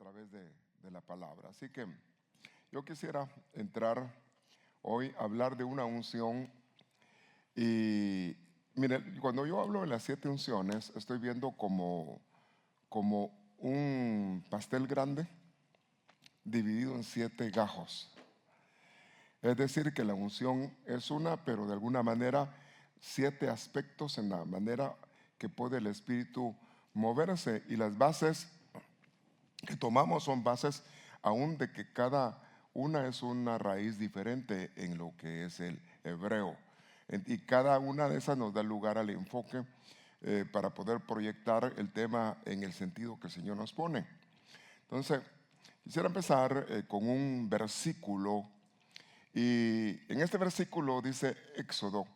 través de la palabra. Así que yo quisiera entrar hoy a hablar de una unción. Y mire, cuando yo hablo de las 7 unciones, estoy viendo como un pastel grande dividido en 7 gajos. Es decir, que la unción es una, pero de alguna manera 7 aspectos en la manera que puede el Espíritu moverse. Y las bases que tomamos son bases aún de que cada una es una raíz diferente en lo que es el hebreo. Y cada una de esas nos da lugar al enfoque para poder proyectar el tema en el sentido que el Señor nos pone. Entonces, quisiera empezar con un versículo. Y en este versículo dice Éxodo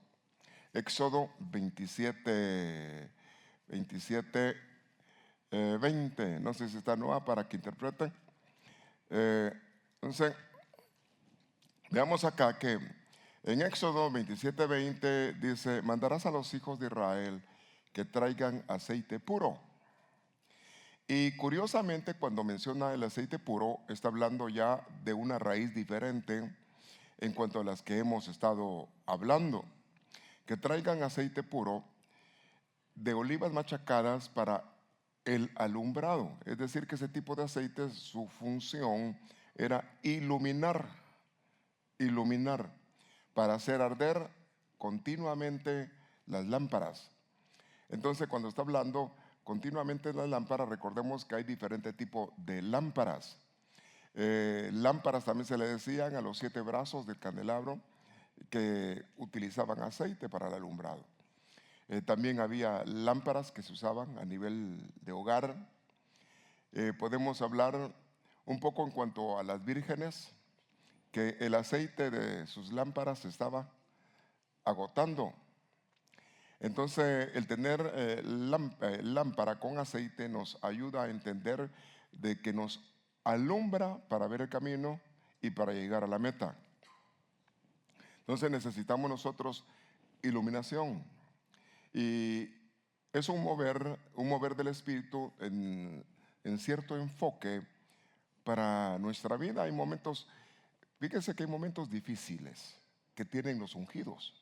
27, 20. No sé si está nueva para que interpreten. Entonces, veamos acá que en Éxodo 27, 20 dice: mandarás a los hijos de Israel que traigan aceite puro. Y curiosamente, cuando menciona el aceite puro, está hablando ya de una raíz diferente en cuanto a las que hemos estado hablando. Que traigan aceite puro de olivas machacadas para el alumbrado. Es decir, que ese tipo de aceite, su función era iluminar, para hacer arder continuamente las lámparas. Entonces, cuando está hablando continuamente de las lámparas, recordemos que hay diferentes tipos de lámparas. Lámparas también se le decían a los 7 brazos del candelabro que utilizaban aceite para el alumbrado. También había lámparas que se usaban a nivel de hogar. Podemos hablar un poco en cuanto a las vírgenes, que el aceite de sus lámparas se estaba agotando. Entonces, el tener lámpara con aceite nos ayuda a entender de que nos alumbra para ver el camino y para llegar a la meta. Entonces necesitamos nosotros iluminación. Y es un mover del Espíritu en cierto enfoque para nuestra vida. Hay momentos, fíjense que hay momentos difíciles que tienen los ungidos,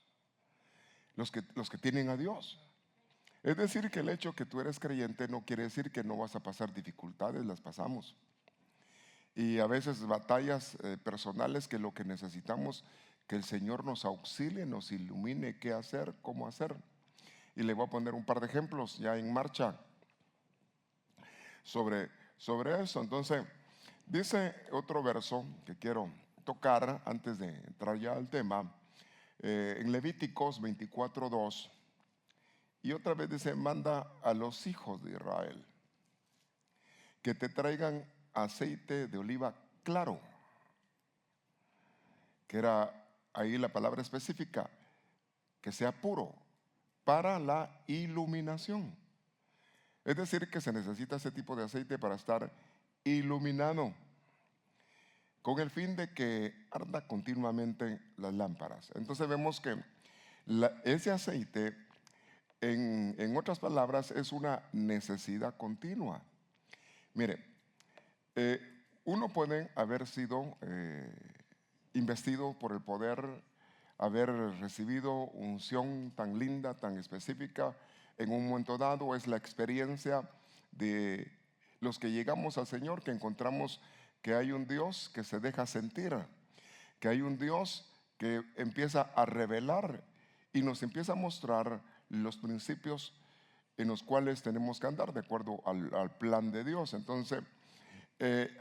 los que tienen a Dios. Es decir, que el hecho que tú eres creyente no quiere decir que no vas a pasar dificultades, las pasamos. Y a veces batallas personales que lo que necesitamos que el Señor nos auxilie, nos ilumine qué hacer, cómo hacer. Y le voy a poner un par de ejemplos ya en marcha sobre eso. Entonces, dice otro verso que quiero tocar antes de entrar ya al tema, en Levíticos 24:2, y otra vez dice: manda a los hijos de Israel que te traigan aceite de oliva claro, que era ahí la palabra específica, que sea puro, para la iluminación. Es decir, que se necesita ese tipo de aceite para estar iluminado, con el fin de que arda continuamente las lámparas. Entonces vemos que ese aceite, en otras palabras, es una necesidad continua. Mire, uno puede haber sido investido por el poder, haber recibido unción tan linda, tan específica en un momento dado. Es la experiencia de los que llegamos al Señor, que encontramos que hay un Dios que se deja sentir, que hay un Dios que empieza a revelar y nos empieza a mostrar los principios en los cuales tenemos que andar de acuerdo al plan de Dios. Entonces,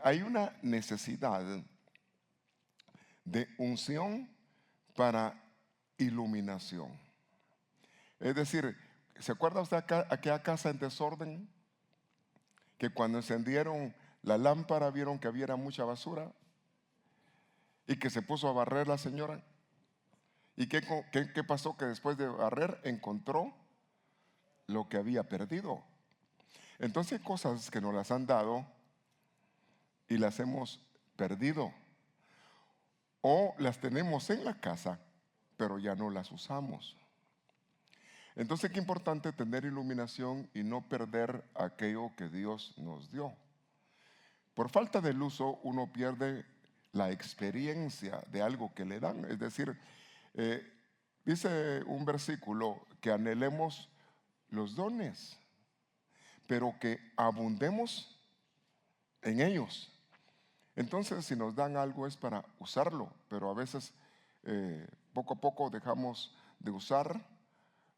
hay una necesidad de unción para iluminación. Es decir, ¿se acuerda usted aquella casa en desorden? Que cuando encendieron la lámpara vieron que había mucha basura y que se puso a barrer la señora. ¿Y qué pasó? Que después de barrer encontró lo que había perdido. Entonces hay cosas que nos las han dado y las hemos perdido, o las tenemos en la casa pero ya no las usamos. Entonces qué importante tener iluminación y no perder aquello que Dios nos dio. Por falta del uso uno pierde la experiencia de algo que le dan. Es decir, dice un versículo que anhelemos los dones, pero que abundemos en ellos. Entonces, si nos dan algo es para usarlo, pero a veces poco a poco dejamos de usar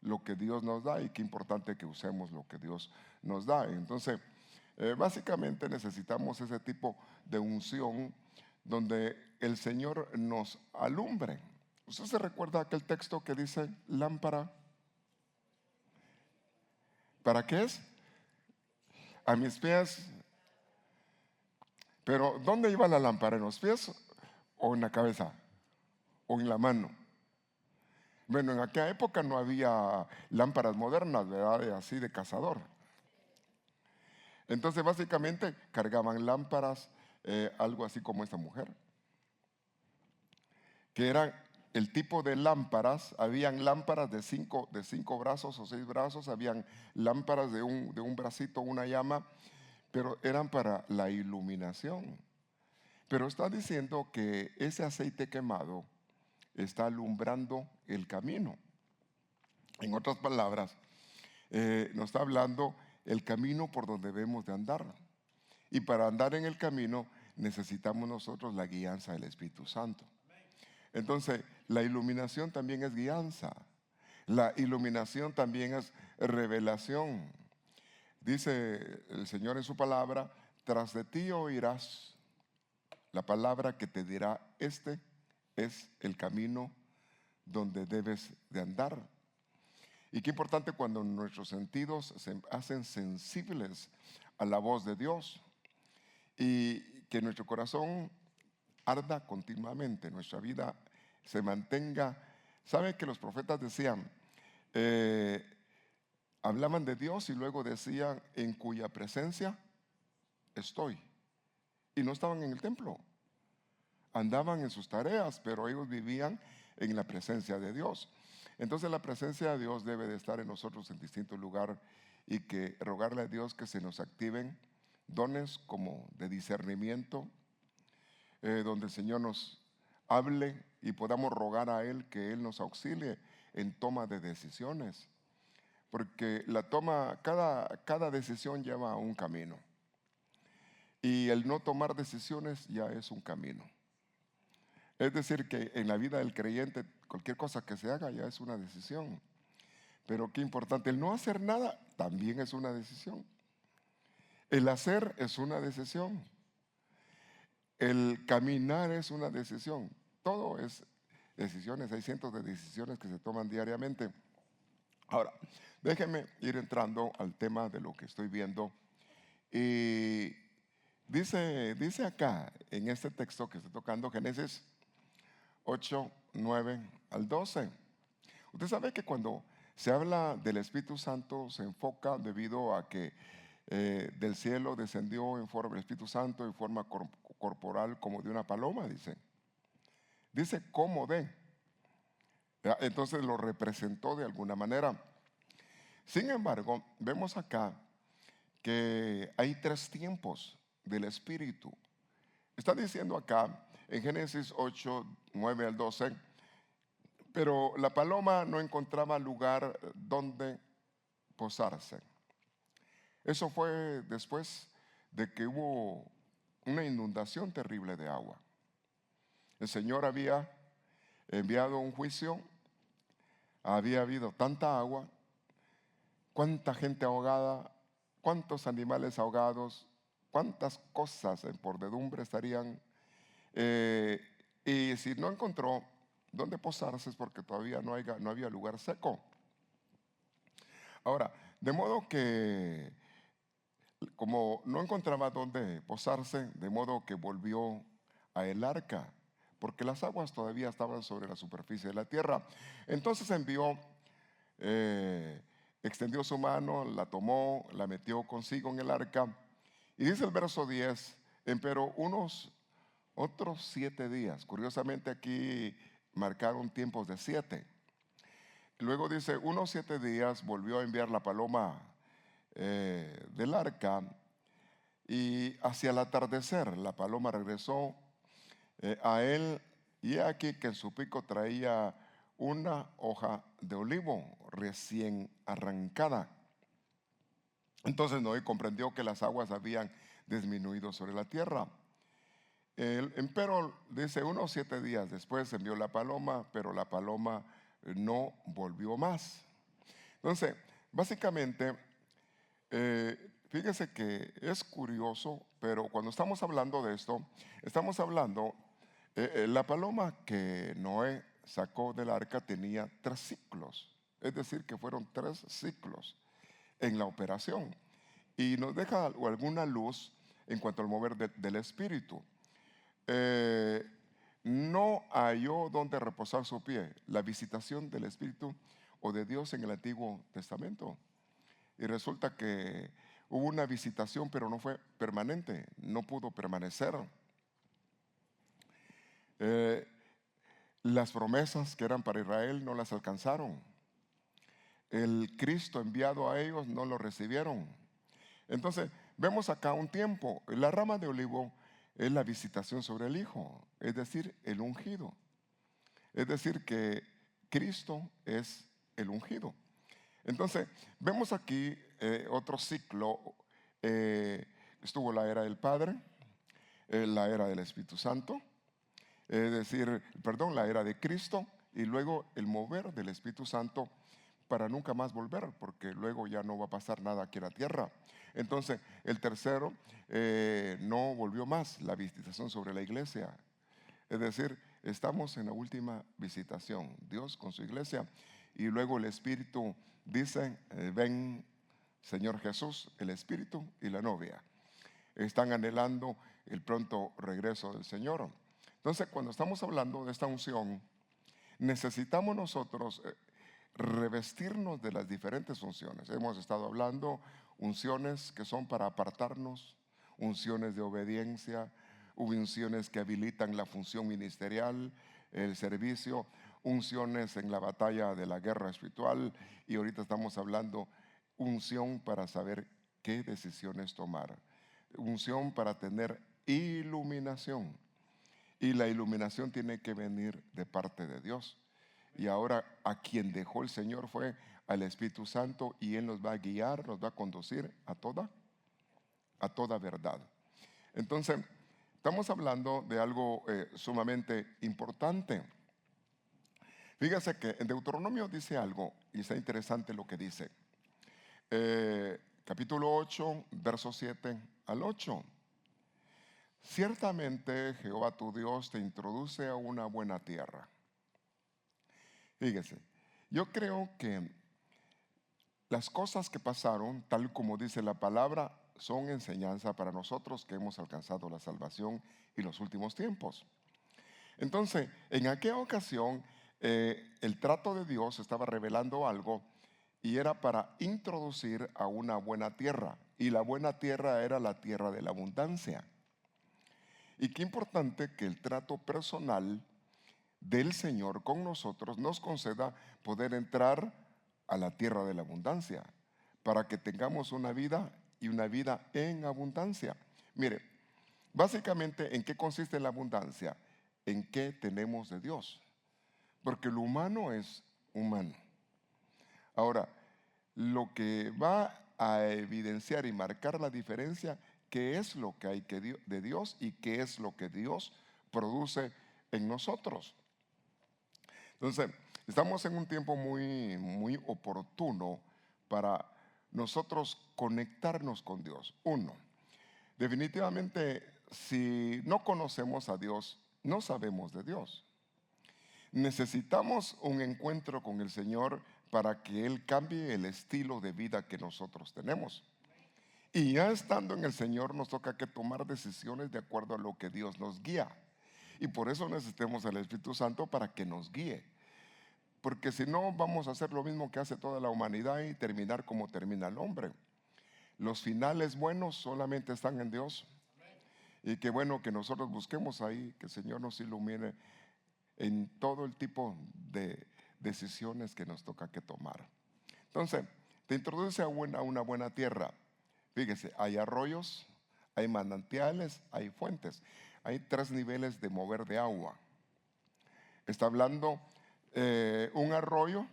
lo que Dios nos da, y qué importante que usemos lo que Dios nos da. Entonces, básicamente necesitamos ese tipo de unción donde el Señor nos alumbre. ¿Usted se recuerda aquel texto que dice lámpara? ¿Para qué es? A mis pies. Pero ¿dónde iba la lámpara? ¿En los pies o en la cabeza? ¿O en la mano? Bueno, en aquella época no había lámparas modernas, ¿verdad? Así de cazador. Entonces básicamente cargaban lámparas, algo así como esta mujer, que eran el tipo de lámparas. Habían lámparas de cinco brazos o 6 brazos, habían lámparas de un bracito, una llama, pero eran para la iluminación. Pero está diciendo que ese aceite quemado está alumbrando el camino. En otras palabras, nos está hablando el camino por donde debemos de andar. Y para andar en el camino necesitamos nosotros la guianza del Espíritu Santo. Entonces, la iluminación también es guianza. La iluminación también es revelación. Dice el Señor en su palabra: tras de ti oirás la palabra que te dirá, este es el camino donde debes de andar. Y qué importante cuando nuestros sentidos se hacen sensibles a la voz de Dios, y que nuestro corazón arda continuamente, nuestra vida se mantenga. ¿Sabe que los profetas decían, hablaban de Dios y luego decían en cuya presencia estoy? Y no estaban en el templo, andaban en sus tareas, pero ellos vivían en la presencia de Dios. Entonces la presencia de Dios debe de estar en nosotros en distintos lugares, y que rogarle a Dios que se nos activen dones como de discernimiento, donde el Señor nos hable y podamos rogar a Él que Él nos auxilie en toma de decisiones, porque cada decisión lleva a un camino, y el no tomar decisiones ya es un camino. Es decir, que en la vida del creyente cualquier cosa que se haga ya es una decisión. Pero qué importante, el no hacer nada también es una decisión. El hacer es una decisión. El caminar es una decisión. Todo es decisiones. Hay cientos de decisiones que se toman diariamente. Ahora, déjenme ir entrando al tema de lo que estoy viendo. Y dice acá en este texto que estoy tocando, Génesis 8, 9 al 12. Usted sabe que cuando se habla del Espíritu Santo se enfoca debido a que del cielo descendió en forma del Espíritu Santo en forma corporal como de una paloma, dice como de. Entonces lo representó de alguna manera. Sin embargo, vemos acá que hay 3 tiempos del Espíritu. Está diciendo acá en Génesis 8, 9 al 12, pero la paloma no encontraba lugar donde posarse. Eso fue después de que hubo una inundación terrible de agua. El Señor había enviado un juicio, había habido tanta agua, cuánta gente ahogada, cuántos animales ahogados, cuántas cosas en podredumbre estarían. Y si no encontró dónde posarse es porque todavía no había lugar seco. Ahora, de modo que como no encontraba dónde posarse, de modo que volvió a el arca, porque las aguas todavía estaban sobre la superficie de la tierra. Entonces extendió su mano, la tomó, la metió consigo en el arca. Y dice el verso 10, empero unos otros 7 días. Curiosamente aquí marcaron tiempos de 7. Luego dice, unos 7 días volvió a enviar la paloma del arca, Y hacia el atardecer la paloma regresó a él, y he aquí que en su pico traía una hoja de olivo recién arrancada. Entonces Noé comprendió que las aguas habían disminuido sobre la tierra. Empero, dice, unos 7 días después envió la paloma, pero la paloma no volvió más. Entonces, básicamente, fíjese que es curioso, pero cuando estamos hablando de esto, estamos hablando, la paloma que Noé sacó del arca tenía 3 ciclos, es decir, que fueron 3 ciclos en la operación. Y nos deja alguna luz en cuanto al mover del espíritu. No halló donde reposar su pie, la visitación del Espíritu o de Dios en el Antiguo Testamento. Y resulta que hubo una visitación, pero no fue permanente, no pudo permanecer. Las promesas que eran para Israel no las alcanzaron. El Cristo enviado a ellos no lo recibieron. Entonces, vemos acá un tiempo. La rama de olivo es la visitación sobre el Hijo, es decir, el ungido. Es decir, que Cristo es el ungido. Entonces, vemos aquí otro ciclo. Estuvo la era del Padre, la era del Espíritu Santo, es decir, perdón, la era de Cristo, y luego el mover del Espíritu Santo para nunca más volver, porque luego ya no va a pasar nada aquí en la tierra. Entonces, el tercero no volvió más, la visitación sobre la iglesia. Es decir, estamos en la última visitación, Dios con su iglesia, y luego el Espíritu dice, ven Señor Jesús, el Espíritu y la novia. Están anhelando el pronto regreso del Señor. Entonces, cuando estamos hablando de esta unción, necesitamos nosotros revestirnos de las diferentes funciones. Hemos estado hablando unciones que son para apartarnos, unciones de obediencia, unciones que habilitan la función ministerial, el servicio, unciones en la batalla de la guerra espiritual, y ahorita estamos hablando unción para saber qué decisiones tomar, unción para tener iluminación, y la iluminación tiene que venir de parte de Dios. Y ahora a quien dejó el Señor fue al Espíritu Santo, y Él nos va a guiar, nos va a conducir a toda verdad. Entonces, estamos hablando de algo sumamente importante. Fíjese que en Deuteronomio dice algo, y está interesante lo que dice. Capítulo 8, verso 7 al 8. Ciertamente Jehová tu Dios te introduce a una buena tierra. Fíjese, yo creo que las cosas que pasaron, tal como dice la palabra, son enseñanza para nosotros que hemos alcanzado la salvación y los últimos tiempos. Entonces, en aquella ocasión, el trato de Dios estaba revelando algo, y era para introducir a una buena tierra. Y la buena tierra era la tierra de la abundancia. Y qué importante que el trato personal del Señor con nosotros nos conceda poder entrar a la tierra de la abundancia, para que tengamos una vida, y una vida en abundancia. Mire, básicamente, ¿en qué consiste la abundancia? En qué tenemos de Dios. Porque lo humano es humano. Ahora, lo que va a evidenciar y marcar la diferencia, qué es lo que hay de Dios y qué es lo que Dios produce en nosotros. Entonces, estamos en un tiempo muy, muy oportuno para nosotros conectarnos con Dios. Uno, definitivamente, si no conocemos a Dios, no sabemos de Dios. Necesitamos un encuentro con el Señor para que Él cambie el estilo de vida que nosotros tenemos. Y ya estando en el Señor, nos toca que tomar decisiones de acuerdo a lo que Dios nos guía. Y por eso necesitamos al Espíritu Santo para que nos guíe. Porque si no, vamos a hacer lo mismo que hace toda la humanidad y terminar como termina el hombre. Los finales buenos solamente están en Dios. Y qué bueno que nosotros busquemos ahí, que el Señor nos ilumine en todo el tipo de decisiones que nos toca que tomar. Entonces, te introduce a una buena tierra. Fíjese, hay arroyos, hay manantiales, hay fuentes. Hay 3 niveles de mover de agua. Está hablando un arroyo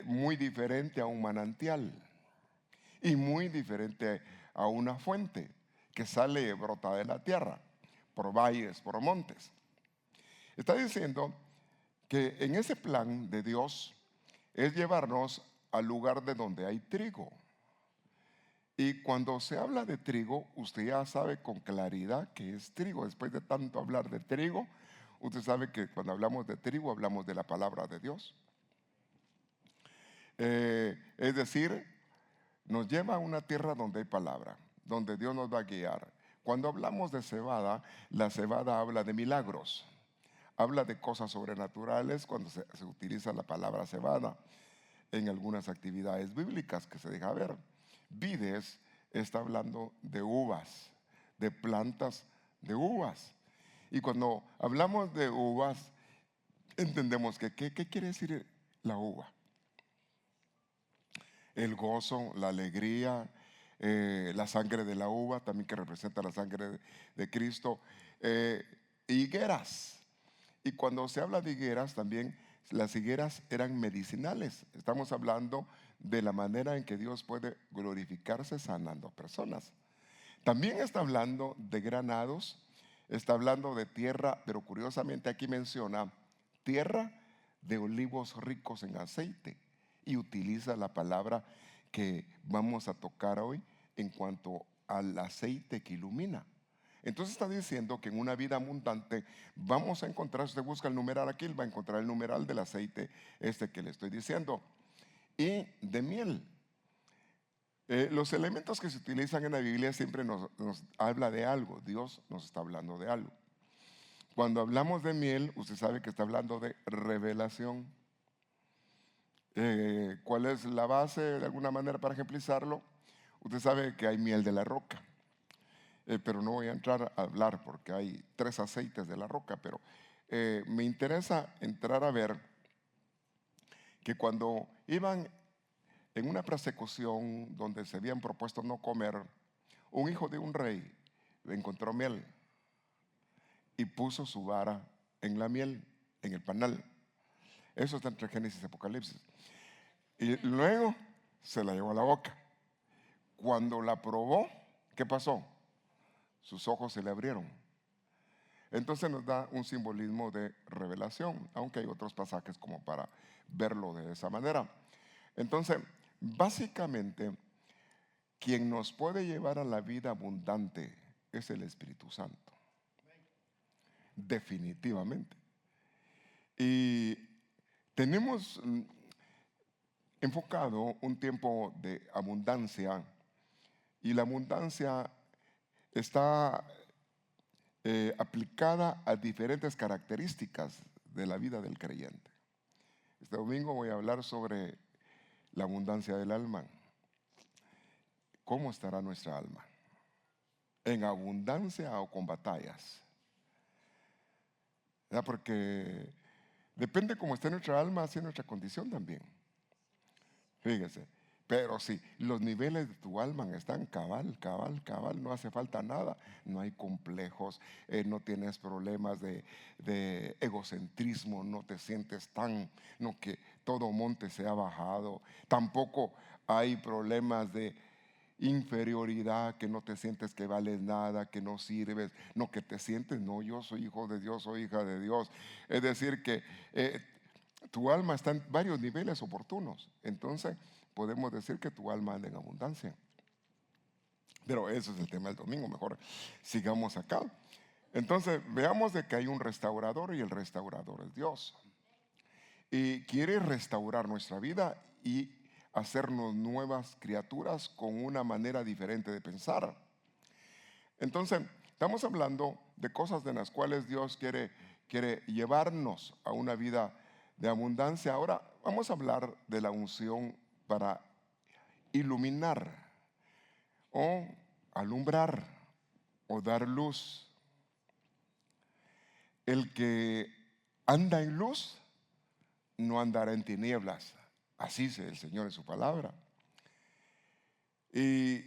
muy diferente a un manantial y muy diferente a una fuente que sale y brota de la tierra, por valles, por montes. Está diciendo que en ese plan de Dios es llevarnos al lugar de donde hay trigo. Y cuando se habla de trigo, usted ya sabe con claridad que es trigo. Después de tanto hablar de trigo, usted sabe que cuando hablamos de trigo hablamos de la palabra de Dios. Es decir, nos lleva a una tierra donde hay palabra, donde Dios nos va a guiar. Cuando hablamos de cebada, la cebada habla de milagros, habla de cosas sobrenaturales cuando se utiliza la palabra cebada en algunas actividades bíblicas que se deja ver. Vides está hablando de uvas, de plantas de uvas. Y cuando hablamos de uvas, entendemos que ¿qué quiere decir la uva? El gozo, la alegría, la sangre de la uva, también que representa la sangre de Cristo. Higueras. Y cuando se habla de higueras, también las higueras eran medicinales. Estamos hablando de la manera en que Dios puede glorificarse sanando a personas. También está hablando de granados, está hablando de tierra, pero curiosamente aquí menciona tierra de olivos ricos en aceite y utiliza la palabra que vamos a tocar hoy en cuanto al aceite que ilumina. Entonces está diciendo que en una vida abundante vamos a encontrar, si usted busca el numeral aquí, va a encontrar el numeral del aceite que le estoy diciendo. Y de miel. Los elementos que se utilizan en la Biblia siempre nos habla de algo. Dios nos está hablando de algo. Cuando hablamos de miel, usted sabe que está hablando de revelación. ¿Cuál es la base de alguna manera para ejemplizarlo? Usted sabe que hay miel de la roca. Pero no voy a entrar a hablar porque hay 3 aceites de la roca, pero me interesa entrar a ver que cuando iban en una persecución donde se habían propuesto no comer, un hijo de un rey encontró miel y puso su vara en la miel, en el panal. Eso está entre Génesis y Apocalipsis. Y luego se la llevó a la boca. Cuando la probó, ¿qué pasó? Sus ojos se le abrieron. Entonces nos da un simbolismo de revelación, aunque hay otros pasajes como para verlo de esa manera. Entonces, básicamente, quien nos puede llevar a la vida abundante es el Espíritu Santo. Definitivamente. Y tenemos enfocado un tiempo de abundancia, y la abundancia está aplicada a diferentes características de la vida del creyente. Este domingo voy a hablar sobre la abundancia del alma. ¿Cómo estará nuestra alma? ¿En abundancia o con batallas? ¿Verdad? Porque depende cómo esté nuestra alma, así nuestra condición también. Fíjese. Pero si los niveles de tu alma están cabal, no hace falta nada, no hay complejos, no tienes problemas de egocentrismo, no te sientes no que todo monte se ha bajado, tampoco hay problemas de inferioridad, que no te sientes que vales nada, que no sirves, no que te sientes, no, yo soy hijo de Dios, soy hija de Dios. Es decir que tu alma está en varios niveles oportunos, entonces podemos decir que tu alma anda en abundancia. Pero eso es el tema del domingo, mejor sigamos acá. Entonces veamos de que hay un restaurador y el restaurador es Dios. Y quiere restaurar nuestra vida y hacernos nuevas criaturas con una manera diferente de pensar. Entonces estamos hablando de cosas de las cuales Dios quiere llevarnos a una vida de abundancia. Ahora vamos a hablar de la unción para iluminar o alumbrar o dar luz. El que anda en luz no andará en tinieblas. Así dice el Señor en su palabra. Y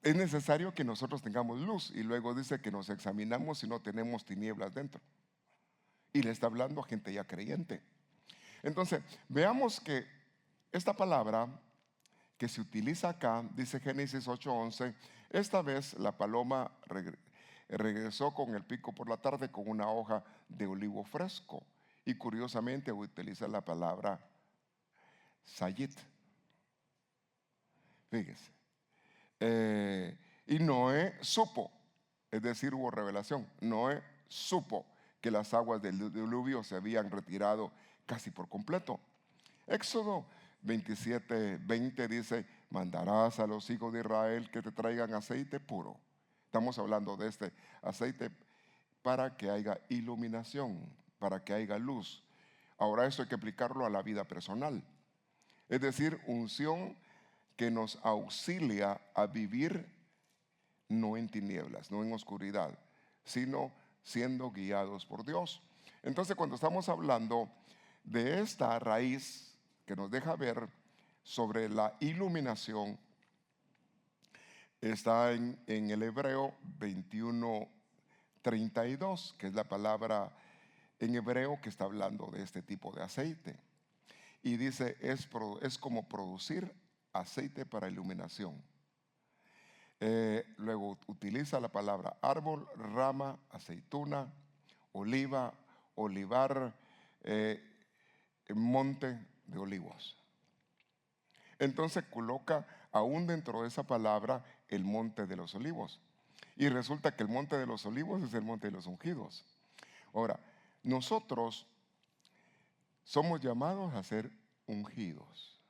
es necesario que nosotros tengamos luz, y luego dice que nos examinamos si no tenemos tinieblas dentro. Y le está hablando a gente ya creyente. Entonces, veamos que esta palabra que se utiliza acá, dice Génesis 8:11, esta vez la paloma regresó con el pico por la tarde con una hoja de olivo fresco. Y curiosamente utiliza la palabra sayit. Fíjese. Y Noé supo, es decir, hubo revelación. Noé supo que las aguas del diluvio se habían retirado casi por completo. Éxodo 27:20 dice: mandarás a los hijos de Israel que te traigan aceite puro. Estamos hablando de este aceite para que haya iluminación, para que haya luz. Ahora esto hay que aplicarlo a la vida personal. Es decir, unción que nos auxilia a vivir no en tinieblas, no en oscuridad, sino siendo guiados por Dios. Entonces, cuando estamos hablando de esta raíz que nos deja ver sobre la iluminación, está en el Hebreo 21:32, que es la palabra en hebreo que está hablando de este tipo de aceite. Y dice, es como producir aceite para iluminación. Luego utiliza la palabra árbol, rama, aceituna, oliva, olivar, monte de olivos. Entonces coloca aún dentro de esa palabra el monte de los olivos. Y resulta que el monte de los olivos es el monte de los ungidos. Ahora, nosotros somos llamados a ser ungidos.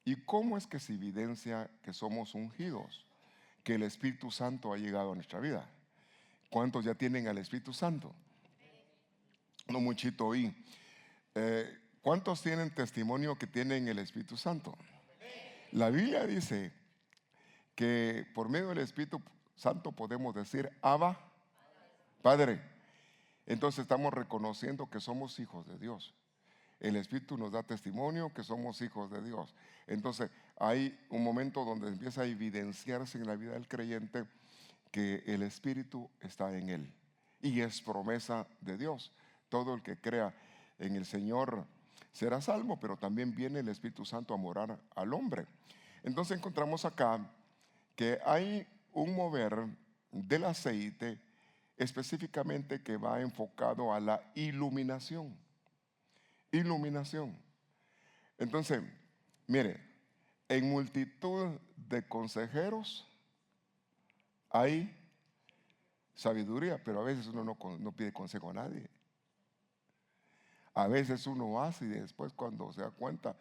¿Y cómo es que se evidencia que somos ungidos? Que el Espíritu Santo ha llegado a nuestra vida. ¿Cuántos ya tienen al Espíritu Santo? No muchito oí. ¿Cuántos tienen testimonio que tienen el Espíritu Santo? La Biblia dice que por medio del Espíritu Santo podemos decir Abba, Padre. Entonces estamos reconociendo que somos hijos de Dios. El Espíritu nos da testimonio que somos hijos de Dios. Entonces hay un momento donde empieza a evidenciarse en la vida del creyente que el Espíritu está en él. Y es promesa de Dios. Todo el que crea en el Señor será salvo, pero también viene el Espíritu Santo a morar al hombre. Entonces encontramos acá que hay un mover del aceite específicamente que va enfocado a la iluminación. Iluminación. Entonces, mire, en multitud de consejeros hay sabiduría, pero a veces uno no pide consejo a nadie. A veces uno hace y después cuando se da cuenta,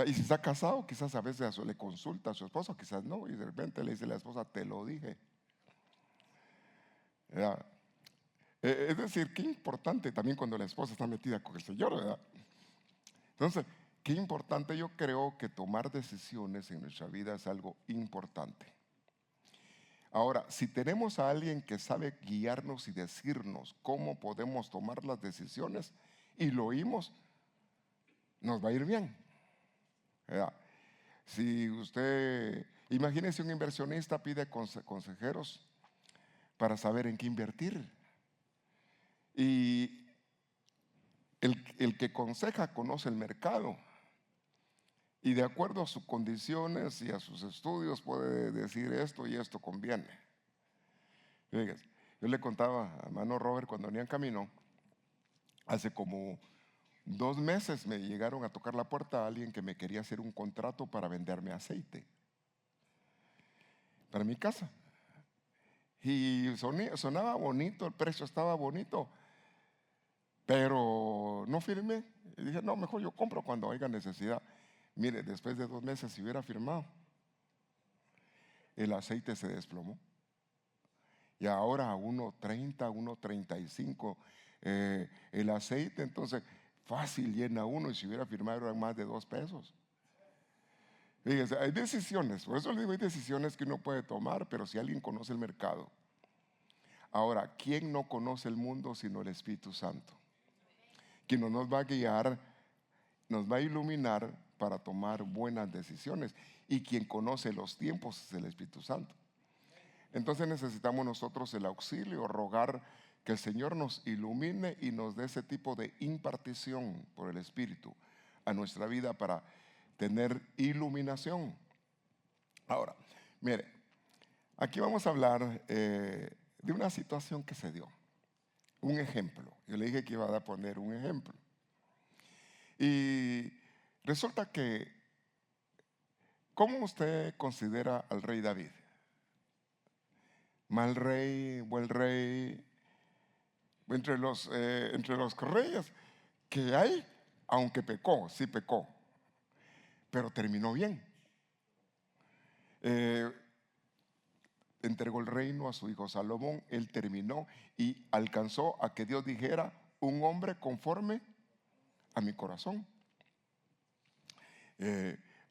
y si está casado, quizás a veces le consulta a su esposa, quizás no, y de repente le dice a la esposa, te lo dije. ¿Verdad? Es decir, qué importante también cuando la esposa está metida con el Señor, ¿verdad? Entonces, qué importante, yo creo que tomar decisiones en nuestra vida es algo importante. Ahora, si tenemos a alguien que sabe guiarnos y decirnos cómo podemos tomar las decisiones y lo oímos, nos va a ir bien. ¿Verdad? Si usted, imagínese un inversionista pide consejeros para saber en qué invertir. Y el que aconseja conoce el mercado. Y de acuerdo a sus condiciones y a sus estudios puede decir esto y esto conviene. Fíjese, yo le contaba a hermano Robert cuando venía en camino, hace como 2 meses me llegaron a tocar la puerta a alguien que me quería hacer un contrato para venderme aceite para mi casa. Y sonaba bonito, el precio estaba bonito, pero no firmé. Y dije, no, mejor yo compro cuando haya necesidad. Mire, después de 2 meses, si hubiera firmado, el aceite se desplomó. Y ahora a 1.30, 1.35 el aceite, entonces fácil llena uno, y si hubiera firmado eran más de 2 pesos. Fíjense, hay decisiones, por eso le digo, hay decisiones que uno puede tomar, pero si alguien conoce el mercado. Ahora, ¿quién no conoce el mundo sino el Espíritu Santo? Quien nos va a guiar, nos va a iluminar para tomar buenas decisiones. y quien conoce los tiempos es el Espíritu Santo. Entonces necesitamos nosotros el auxilio, rogar que el Señor nos ilumine y nos dé ese tipo de impartición por el Espíritu a nuestra vida para tener iluminación. Ahora, mire, aquí vamos a hablar de una situación que se dio. Un ejemplo. Yo le dije que iba a poner un ejemplo. Y resulta que, ¿cómo usted considera al rey David? ¿Mal rey, buen rey? Entre los reyes que hay, aunque pecó, sí pecó, pero terminó bien. Entregó el reino a su hijo Salomón, él terminó y alcanzó a que Dios dijera, un hombre conforme a mi corazón.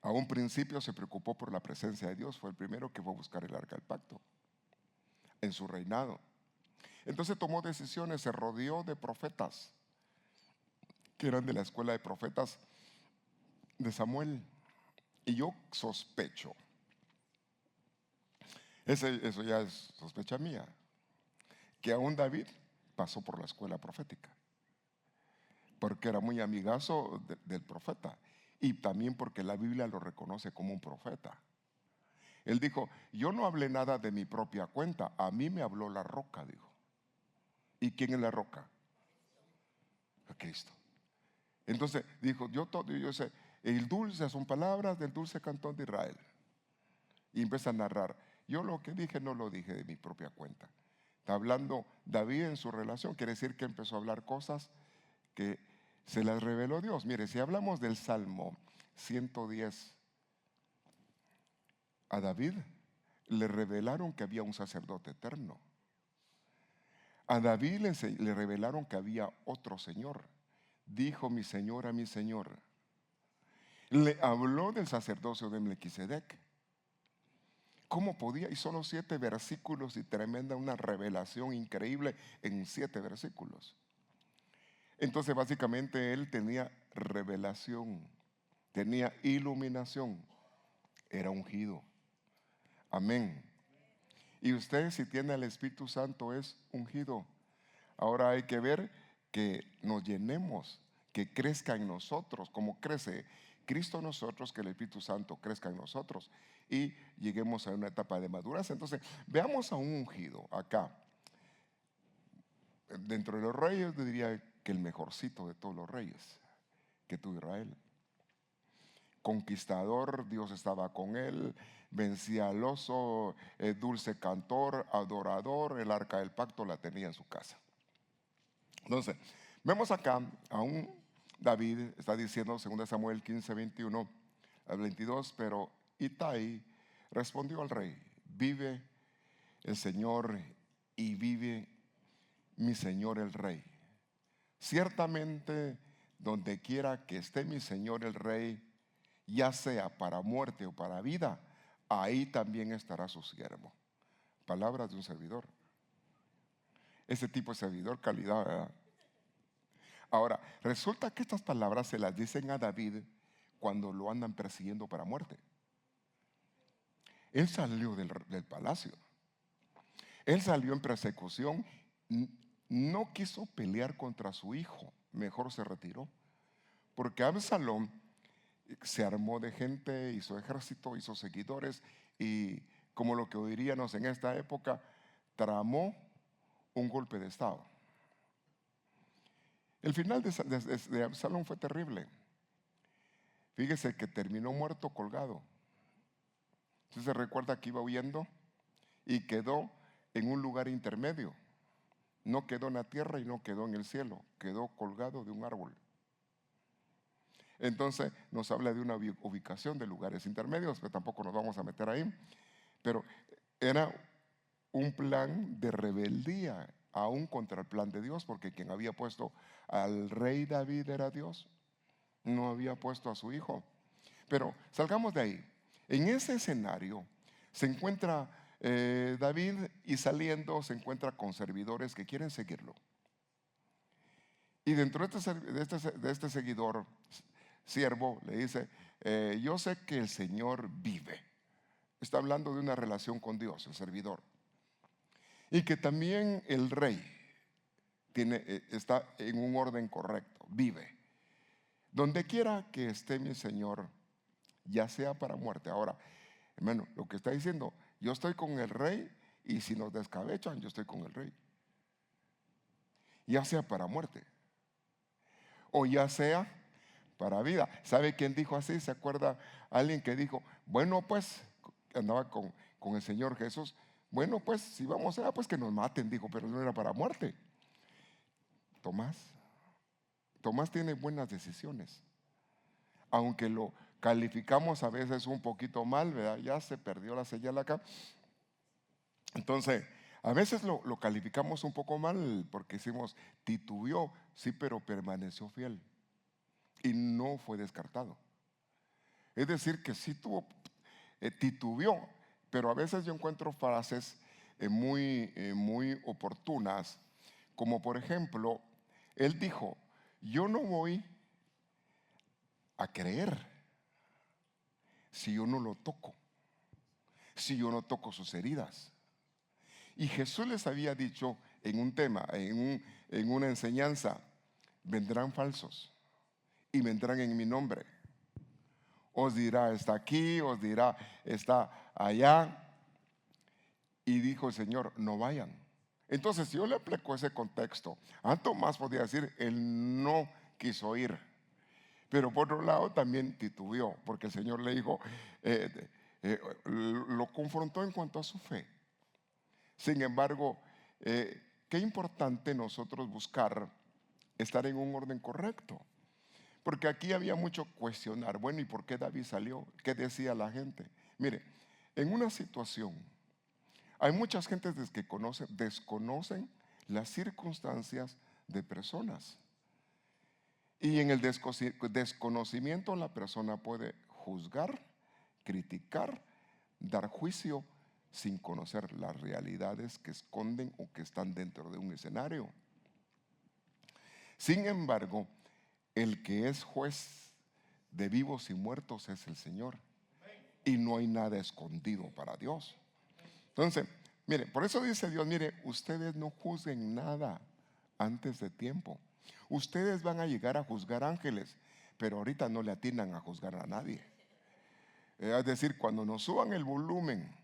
A un principio se preocupó por la presencia de Dios, fue el primero que fue a buscar el arca del pacto en su reinado. Entonces tomó decisiones, se rodeó de profetas que eran de la escuela de profetas de Samuel. Y yo sospecho, eso ya es sospecha mía, que aún David pasó por la escuela profética, porque era muy amigazo del profeta y también porque la Biblia lo reconoce como un profeta. Él dijo, yo no hablé nada de mi propia cuenta, a mí me habló la roca, dijo. ¿Y quién es la roca? A Cristo. Entonces dijo, yo sé, el dulce son palabras del dulce cantón de Israel. Y empieza a narrar, yo lo que dije no lo dije de mi propia cuenta. Está hablando David en su relación, quiere decir que empezó a hablar cosas que se las reveló Dios. Mire, si hablamos del Salmo 110, a David le revelaron que había un sacerdote eterno. A David le revelaron que había otro Señor. Dijo mi Señor a mi Señor. Le habló del sacerdocio de Melquisedec. ¿Cómo podía? Y solo 7 versículos y tremenda, una revelación increíble en 7 versículos. Entonces básicamente él tenía revelación, tenía iluminación, era ungido. Amén. Y usted, si tiene el Espíritu Santo, es ungido. Ahora hay que ver que nos llenemos, que crezca en nosotros, como crece Cristo en nosotros, que el Espíritu Santo crezca en nosotros y lleguemos a una etapa de madurez. Entonces, veamos a un ungido acá. Dentro de los reyes, yo diría que el mejorcito de todos los reyes, que tuvo Israel. Conquistador, Dios estaba con él, vencía al oso, dulce cantor, adorador, el arca del pacto la tenía en su casa. Entonces, vemos acá a un David, está diciendo 2 Samuel 15, 21 al 22, pero Itai respondió al rey, vive el Señor y vive mi Señor el rey. Ciertamente, donde quiera que esté mi Señor el rey, ya sea para muerte o para vida, ahí también estará su siervo. Palabras de un servidor. Ese tipo de servidor, calidad, ¿verdad? Ahora, resulta que estas palabras se las dicen a David cuando lo andan persiguiendo para muerte. Él salió del palacio. Él salió en persecución. No quiso pelear contra su hijo. Mejor se retiró. Porque Absalón se armó de gente, hizo ejército, hizo seguidores y, como lo que diríamos en esta época, tramó un golpe de estado. El final de Absalón fue terrible. Fíjese que terminó muerto colgado. Usted se recuerda que iba huyendo y quedó en un lugar intermedio. No quedó en la tierra y no quedó en el cielo, quedó colgado de un árbol. Entonces nos habla de una ubicación de lugares intermedios, pero tampoco nos vamos a meter ahí. Pero era un plan de rebeldía, aún contra el plan de Dios, porque quien había puesto al rey David era Dios, no había puesto a su hijo. Pero salgamos de ahí. En ese escenario se encuentra David y saliendo se encuentra con servidores que quieren seguirlo. Y dentro de este seguidor, siervo, le dice, yo sé que el Señor vive. Está hablando de una relación con Dios, el servidor. Y que también el rey está en un orden correcto, vive. Donde quiera que esté mi Señor, ya sea para muerte. Ahora, hermano, lo que está diciendo, yo estoy con el rey y si nos descabechan, yo estoy con el rey. Ya sea para muerte o ya sea para vida. ¿Sabe quién dijo así? ¿Se acuerda alguien que dijo, bueno pues, andaba con el Señor Jesús, bueno pues, si vamos allá, pues que nos maten, dijo, pero no era para muerte. Tomás tiene buenas decisiones, aunque lo calificamos a veces un poquito mal, ¿verdad? Ya se perdió la señal acá. Entonces, a veces lo calificamos un poco mal porque decimos, titubeó, sí, pero permaneció fiel y no fue descartado. Es decir, que sí titubeó, pero a veces yo encuentro frases muy oportunas, como por ejemplo, él dijo, yo no voy a creer si yo no lo toco, si yo no toco sus heridas. Y Jesús les había dicho en un tema, en una enseñanza, vendrán falsos y vendrán en mi nombre. Os dirá, está aquí, os dirá, está allá. Y dijo el Señor, no vayan. Entonces, si yo le aplico ese contexto, a Tomás podía decir, él no quiso ir. Pero por otro lado también titubeó, porque el Señor le dijo, lo confrontó en cuanto a su fe. Sin embargo, qué importante nosotros buscar estar en un orden correcto. Porque aquí había mucho cuestionar. Bueno, ¿y por qué David salió? ¿Qué decía la gente? Mire, en una situación, hay muchas gentes que desconocen las circunstancias de personas. Y en el desconocimiento la persona puede juzgar, criticar, dar juicio sin conocer las realidades que esconden o que están dentro de un escenario. Sin embargo, el que es juez de vivos y muertos es el Señor. Y no hay nada escondido para Dios. Entonces, mire, por eso dice Dios, mire, ustedes no juzguen nada antes de tiempo. Ustedes van a llegar a juzgar ángeles, pero ahorita no le atinan a juzgar a nadie. Es decir, cuando nos suban el volumen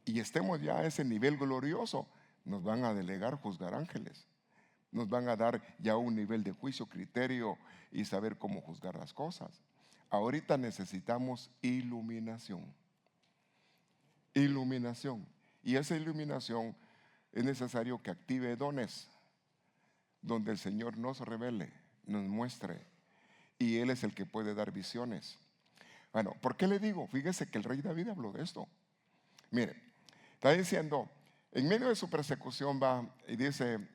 y estemos ya a ese nivel glorioso, nos van a delegar juzgar ángeles. Nos van a dar ya un nivel de juicio, criterio y saber cómo juzgar las cosas. Ahorita necesitamos iluminación. Iluminación. Y esa iluminación es necesario que active dones donde el Señor nos revele, nos muestre. Y Él es el que puede dar visiones. Bueno, ¿por qué le digo? Fíjese que el rey David habló de esto. Mire, está diciendo, en medio de su persecución va y dice,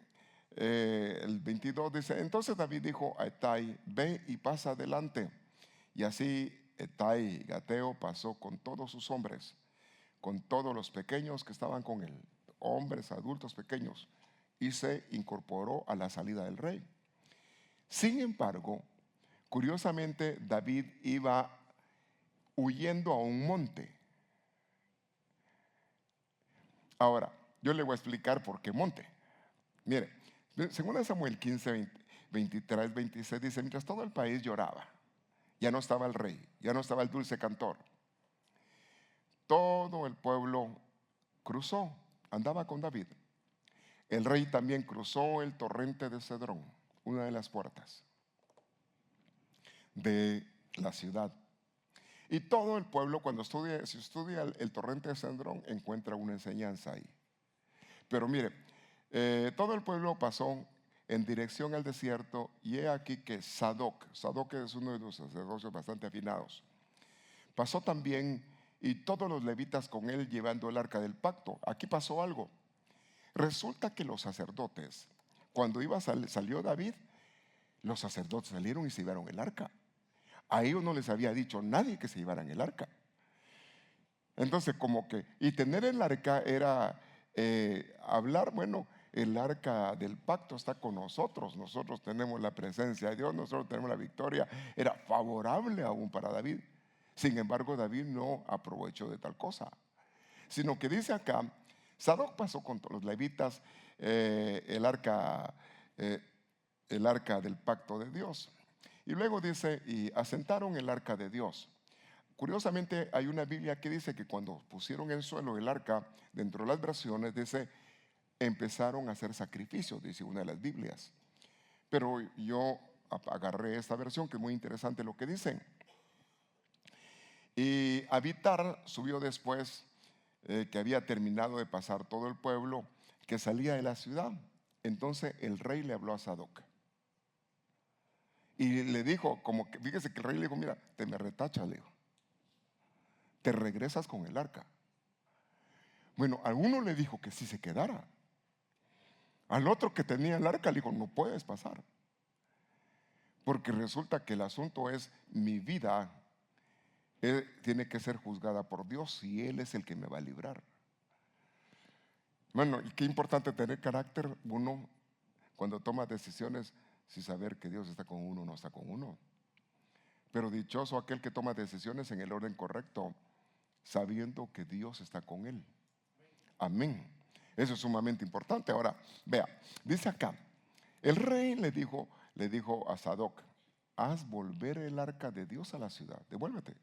el 22 dice, entonces David dijo a Etai, ve y pasa adelante. Y así Etai, Gateo, pasó con todos sus hombres, con todos los pequeños que estaban con él, hombres, adultos, pequeños, y se incorporó a la salida del rey. Sin embargo, curiosamente, David iba huyendo a un monte. Ahora, yo le voy a explicar por qué monte. Mire, según Samuel 15, 23, 26, dice, mientras todo el país lloraba, ya no estaba el rey, ya no estaba el dulce cantor. Todo el pueblo cruzó, andaba con David. El rey también cruzó el torrente de Cedrón, una de las puertas de la ciudad. Y todo el pueblo, cuando si estudia el torrente de Cedrón, encuentra una enseñanza ahí. Pero mire, todo el pueblo pasó en dirección al desierto y he aquí que Sadoc es uno de los sacerdotes bastante afinados, pasó también y todos los levitas con él llevando el arca del pacto. Aquí pasó algo. Resulta que los sacerdotes, cuando salió David, los sacerdotes salieron y se llevaron el arca. A ellos no les había dicho nadie que se llevaran el arca. Entonces como que, y tener el arca era hablar, bueno, el arca del pacto está con nosotros. Nosotros tenemos la presencia de Dios, nosotros tenemos la victoria. Era favorable aún para David. Sin embargo, David no aprovechó de tal cosa, sino que dice acá, Sadoc pasó con todos los levitas el arca del pacto de Dios. Y luego dice, y asentaron el arca de Dios. Curiosamente, hay una Biblia que dice que cuando pusieron en el suelo el arca, dentro de las versiones, dice, empezaron a hacer sacrificios, dice una de las Biblias. Pero yo agarré esta versión, que es muy interesante lo que dicen. Y Abiatar subió después que había terminado de pasar todo el pueblo, que salía de la ciudad. Entonces el rey le habló a Sadoc y le dijo, como que, fíjese que el rey le dijo, mira, te me retachas, le dijo, te regresas con el arca. Bueno, a uno le dijo que sí se quedara, al otro que tenía el arca le dijo, no puedes pasar, porque resulta que el asunto es mi vida. Tiene que ser juzgada por Dios y Él es el que me va a librar. Bueno, y qué importante tener carácter uno cuando toma decisiones, sin saber que Dios está con uno o no está con uno. Pero dichoso aquel que toma decisiones en el orden correcto, sabiendo que Dios está con él. Amén. Eso es sumamente importante. Ahora, vea, dice acá, el rey le dijo a Sadoc, haz volver el arca de Dios a la ciudad, devuélvete.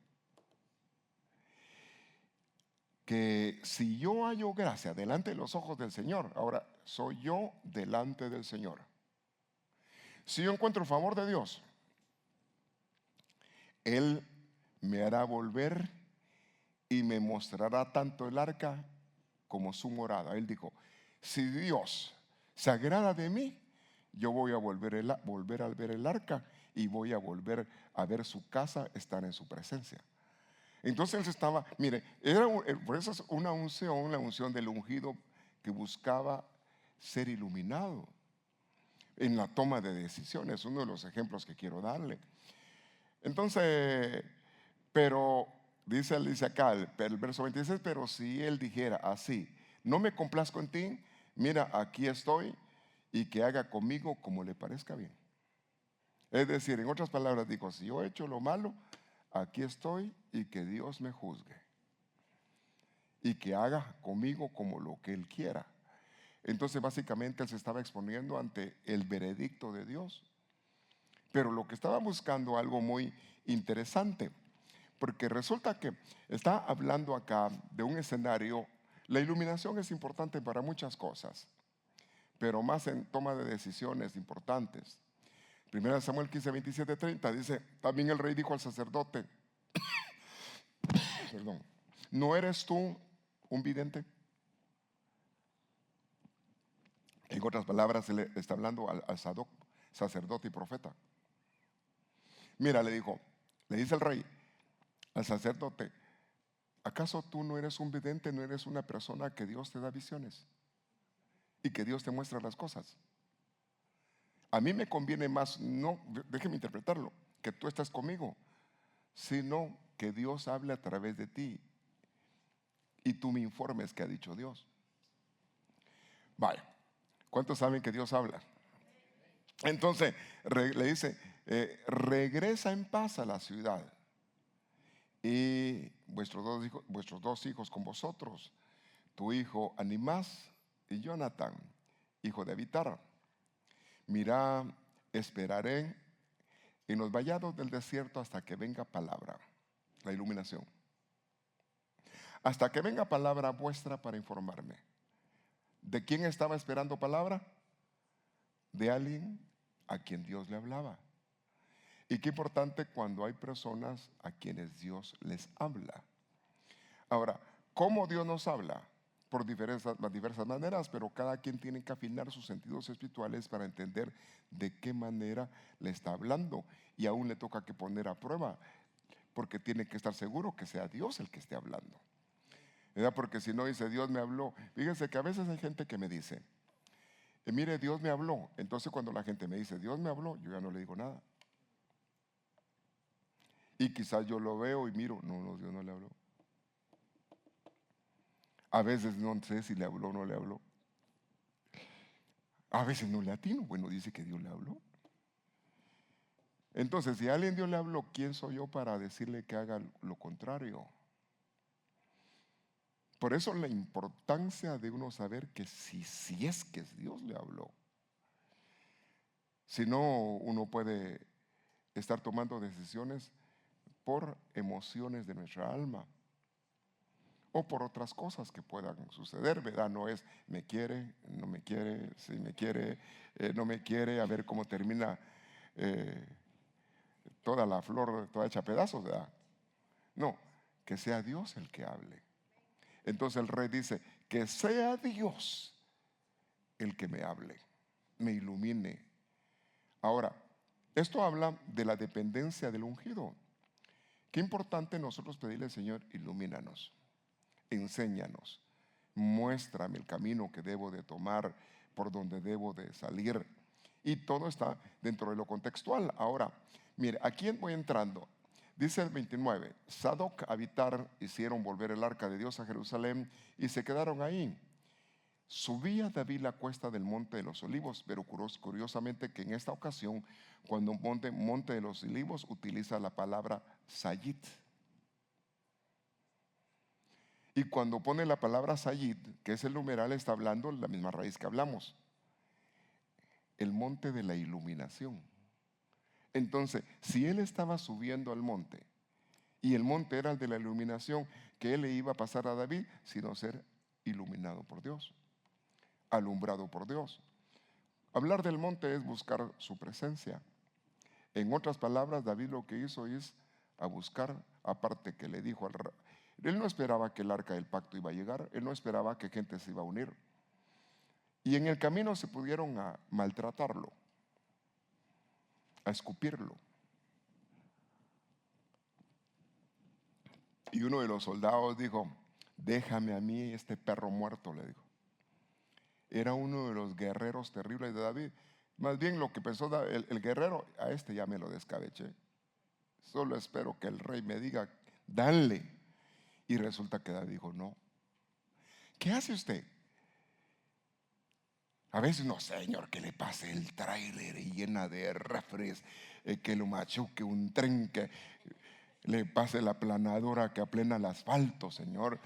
Que si yo hallo gracia delante de los ojos del Señor, ahora soy yo delante del Señor. Si yo encuentro el favor de Dios, Él me hará volver y me mostrará tanto el arca como su morada. Él dijo, si Dios se agrada de mí, yo voy a volver a ver el arca y voy a volver a ver su casa, estar en su presencia. Entonces él estaba, mire, por eso es una unción, la unción del ungido que buscaba ser iluminado en la toma de decisiones, uno de los ejemplos que quiero darle. Entonces, pero dice acá el verso 26, pero si él dijera así, no me complazco en ti, mira, aquí estoy y que haga conmigo como le parezca bien. Es decir, en otras palabras, digo, si yo he hecho lo malo, aquí estoy y que Dios me juzgue y que haga conmigo como lo que Él quiera. Entonces básicamente él se estaba exponiendo ante el veredicto de Dios. Pero lo que estaba buscando algo muy interesante, porque resulta que está hablando acá de un escenario. La iluminación es importante para muchas cosas, pero más en toma de decisiones importantes. 1 Samuel 15, 27, 30 dice, también el rey dijo al sacerdote, perdón, ¿no eres tú un vidente? En otras palabras, se le está hablando al Sadoc, sacerdote y profeta. Mira, le dice el rey al sacerdote, ¿acaso tú no eres un vidente, no eres una persona que Dios te da visiones y que Dios te muestra las cosas? A mí me conviene más, no, déjeme interpretarlo, que tú estés conmigo, sino que Dios hable a través de ti y tú me informes qué ha dicho Dios. Vaya, ¿cuántos saben que Dios habla? Entonces le dice, regresa en paz a la ciudad y vuestros dos hijos con vosotros, tu hijo Animás y Jonathan, hijo de Abiatar. Mira, esperaré en los vallados del desierto hasta que venga palabra, la iluminación. Hasta que venga palabra vuestra para informarme. ¿De quién estaba esperando palabra? De alguien a quien Dios le hablaba. Y qué importante cuando hay personas a quienes Dios les habla. Ahora, ¿cómo Dios nos habla? Por las diversas maneras, pero cada quien tiene que afinar sus sentidos espirituales para entender de qué manera le está hablando. Y aún le toca que poner a prueba, porque tiene que estar seguro que sea Dios el que esté hablando. ¿Verdad? Porque si no dice Dios me habló. Fíjense que a veces hay gente que me dice, mire, Dios me habló. Entonces cuando la gente me dice Dios me habló, yo ya no le digo nada. Y quizás yo lo veo y miro, no, Dios no le habló. A veces no sé si le habló o no le habló. A veces no le atino. Bueno, dice que Dios le habló. Entonces, si a alguien Dios le habló, ¿quién soy yo para decirle que haga lo contrario? Por eso la importancia de uno saber que si es que Dios le habló. Si no, uno puede estar tomando decisiones por emociones de nuestra alma o por otras cosas que puedan suceder, ¿verdad? No es me quiere, no me quiere, si me quiere, no me quiere, a ver cómo termina eh, toda la flor, toda hecha pedazos, ¿verdad? No, que sea Dios el que hable. Entonces el rey dice, que sea Dios el que me hable, me ilumine. Ahora, esto habla de la dependencia del ungido. Qué importante nosotros pedirle al Señor, ilumínanos, enséñanos, muéstrame el camino que debo de tomar, por donde debo de salir. Y todo está dentro de lo contextual. Ahora, mire, aquí voy entrando. Dice el 29, Sadoc, Abitar hicieron volver el arca de Dios a Jerusalén y se quedaron ahí. Subía David la cuesta del Monte de los Olivos, pero curiosamente que en esta ocasión, cuando Monte de los Olivos utiliza la palabra Sayit. Y cuando pone la palabra Sayit, que es el numeral, está hablando la misma raíz que hablamos. El monte de la iluminación. Entonces, si él estaba subiendo al monte, y el monte era el de la iluminación, que él le iba a pasar a David, sino ser iluminado por Dios, alumbrado por Dios. Hablar del monte es buscar su presencia. En otras palabras, David lo que hizo es a buscar, aparte que le dijo al rey, él no esperaba que el arca del pacto iba a llegar, él no esperaba que gente se iba a unir. Y en el camino se pudieron a maltratarlo, a escupirlo. Y uno de los soldados dijo, déjame a mí este perro muerto, le dijo. Era uno de los guerreros terribles de David. Más bien lo que pensó el guerrero, a este ya me lo descabeché. Solo espero que el rey me diga, dale. Y resulta que David dijo, no. ¿Qué hace usted? A veces no, señor, que le pase el tráiler llena de refres, que lo machuque un tren, que le pase la planadora que aplana el asfalto, señor.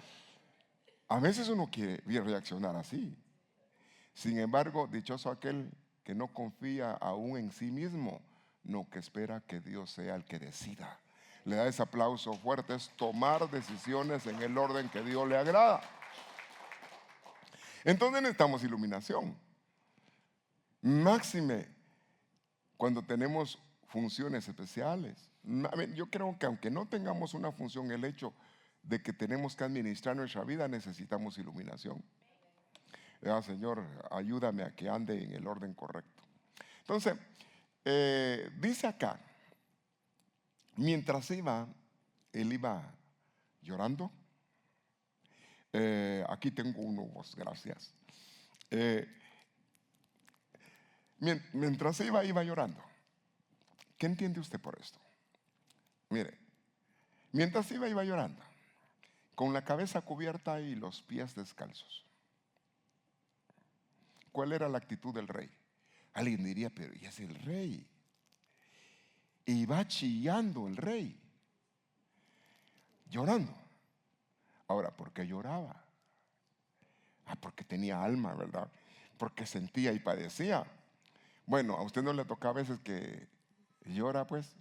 A veces uno quiere reaccionar así. Sin embargo, dichoso aquel que no confía aún en sí mismo, no, que espera que Dios sea el que decida. Le da ese aplauso fuerte, es tomar decisiones en el orden que Dios le agrada. Entonces necesitamos iluminación. Máxime cuando tenemos funciones especiales. Yo creo que aunque no tengamos una función, el hecho de que tenemos que administrar nuestra vida, necesitamos iluminación. Señor, ayúdame a que ande en el orden correcto. Entonces, dice acá, mientras él iba llorando. Aquí tengo uno, vos, gracias. Mientras iba llorando. ¿Qué entiende usted por esto? Mire, mientras iba llorando, con la cabeza cubierta y los pies descalzos. ¿Cuál era la actitud del rey? Alguien diría, pero ya es el rey. Y va chillando el rey, llorando. Ahora, ¿por qué lloraba? Porque tenía alma, ¿verdad? Porque sentía y padecía. Bueno, a usted no le toca a veces que llora, pues.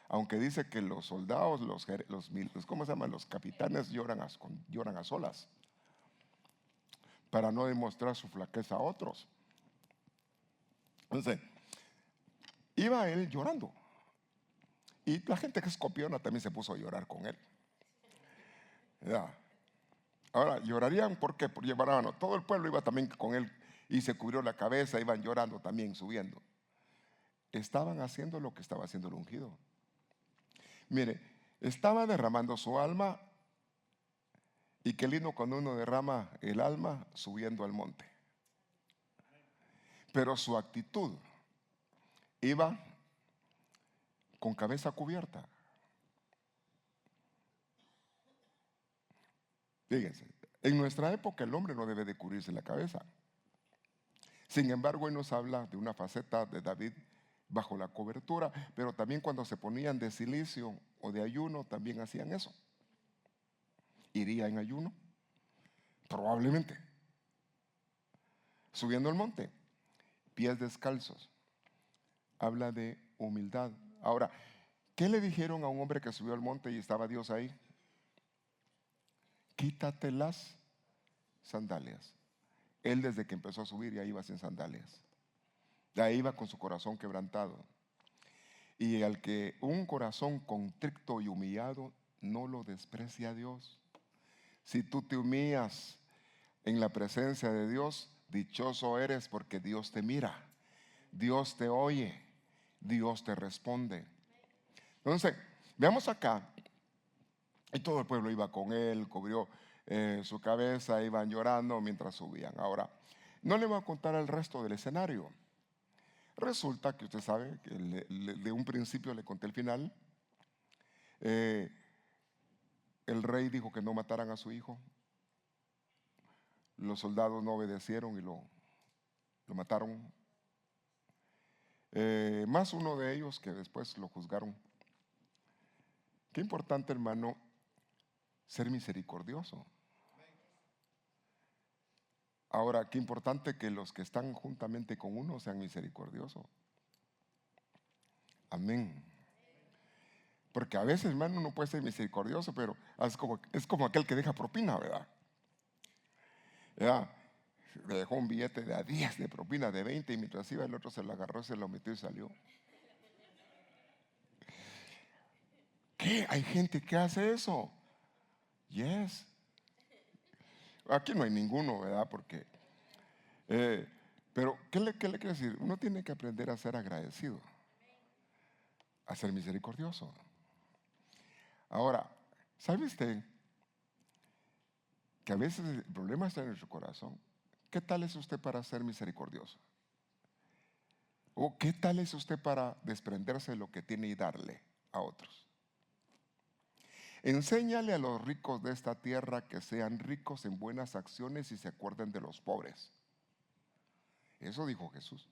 Aunque dice que los soldados, ¿cómo se llaman? Los capitanes lloran a solas para no demostrar su flaqueza a otros. Entonces, iba él llorando. Y la gente que es copiona también se puso a llorar con él. ¿Ya? Ahora, llorarían, ¿por qué? Por llevar a mano. Todo el pueblo iba también con él y se cubrió la cabeza, iban llorando también, subiendo. Estaban haciendo lo que estaba haciendo el ungido. Mire, estaba derramando su alma, y qué lindo cuando uno derrama el alma subiendo al monte. Pero su actitud iba con cabeza cubierta. Fíjense, en nuestra época el hombre no debe de cubrirse la cabeza. Sin embargo, hoy nos habla de una faceta de David bajo la cobertura, pero también cuando se ponían de silicio o de ayuno, también hacían eso. ¿Iría en ayuno? Probablemente. Subiendo el monte, pies descalzos, habla de humildad. Ahora, ¿qué le dijeron a un hombre que subió al monte y estaba Dios ahí? Quítate las sandalias. Él desde que empezó a subir ya iba sin sandalias. Ya iba con su corazón quebrantado. Y al que un corazón contrito y humillado no lo desprecia Dios. Si tú te humillas en la presencia de Dios, dichoso eres porque Dios te mira, Dios te oye, Dios te responde. Entonces, veamos acá, y todo el pueblo iba con él, cubrió su cabeza, iban llorando mientras subían. Ahora, no le voy a contar el resto del escenario. Resulta que usted sabe que de un principio le conté el final. El rey dijo que no mataran a su hijo. Los soldados no obedecieron y lo mataron. Más uno de ellos que después lo juzgaron. Qué importante, hermano, ser misericordioso. Ahora, qué importante que los que están juntamente con uno sean misericordiosos. Amén. Porque a veces, hermano, uno puede ser misericordioso, pero es como aquel que deja propina, ¿verdad? ¿Ya? Le dejó un billete de a 10 de propina, de 20, y mientras iba el otro se lo agarró, se lo metió y salió. ¿Qué? ¿Hay gente que hace eso? Yes. Aquí no hay ninguno, ¿verdad? Porque, pero ¿qué le quiero decir? Uno tiene que aprender a ser agradecido, a ser misericordioso. Ahora, ¿sabe usted que a veces el problema está en nuestro corazón? ¿Qué tal es usted para ser misericordioso? ¿O qué tal es usted para desprenderse de lo que tiene y darle a otros? Enséñale a los ricos de esta tierra que sean ricos en buenas acciones y se acuerden de los pobres. Eso dijo Jesús.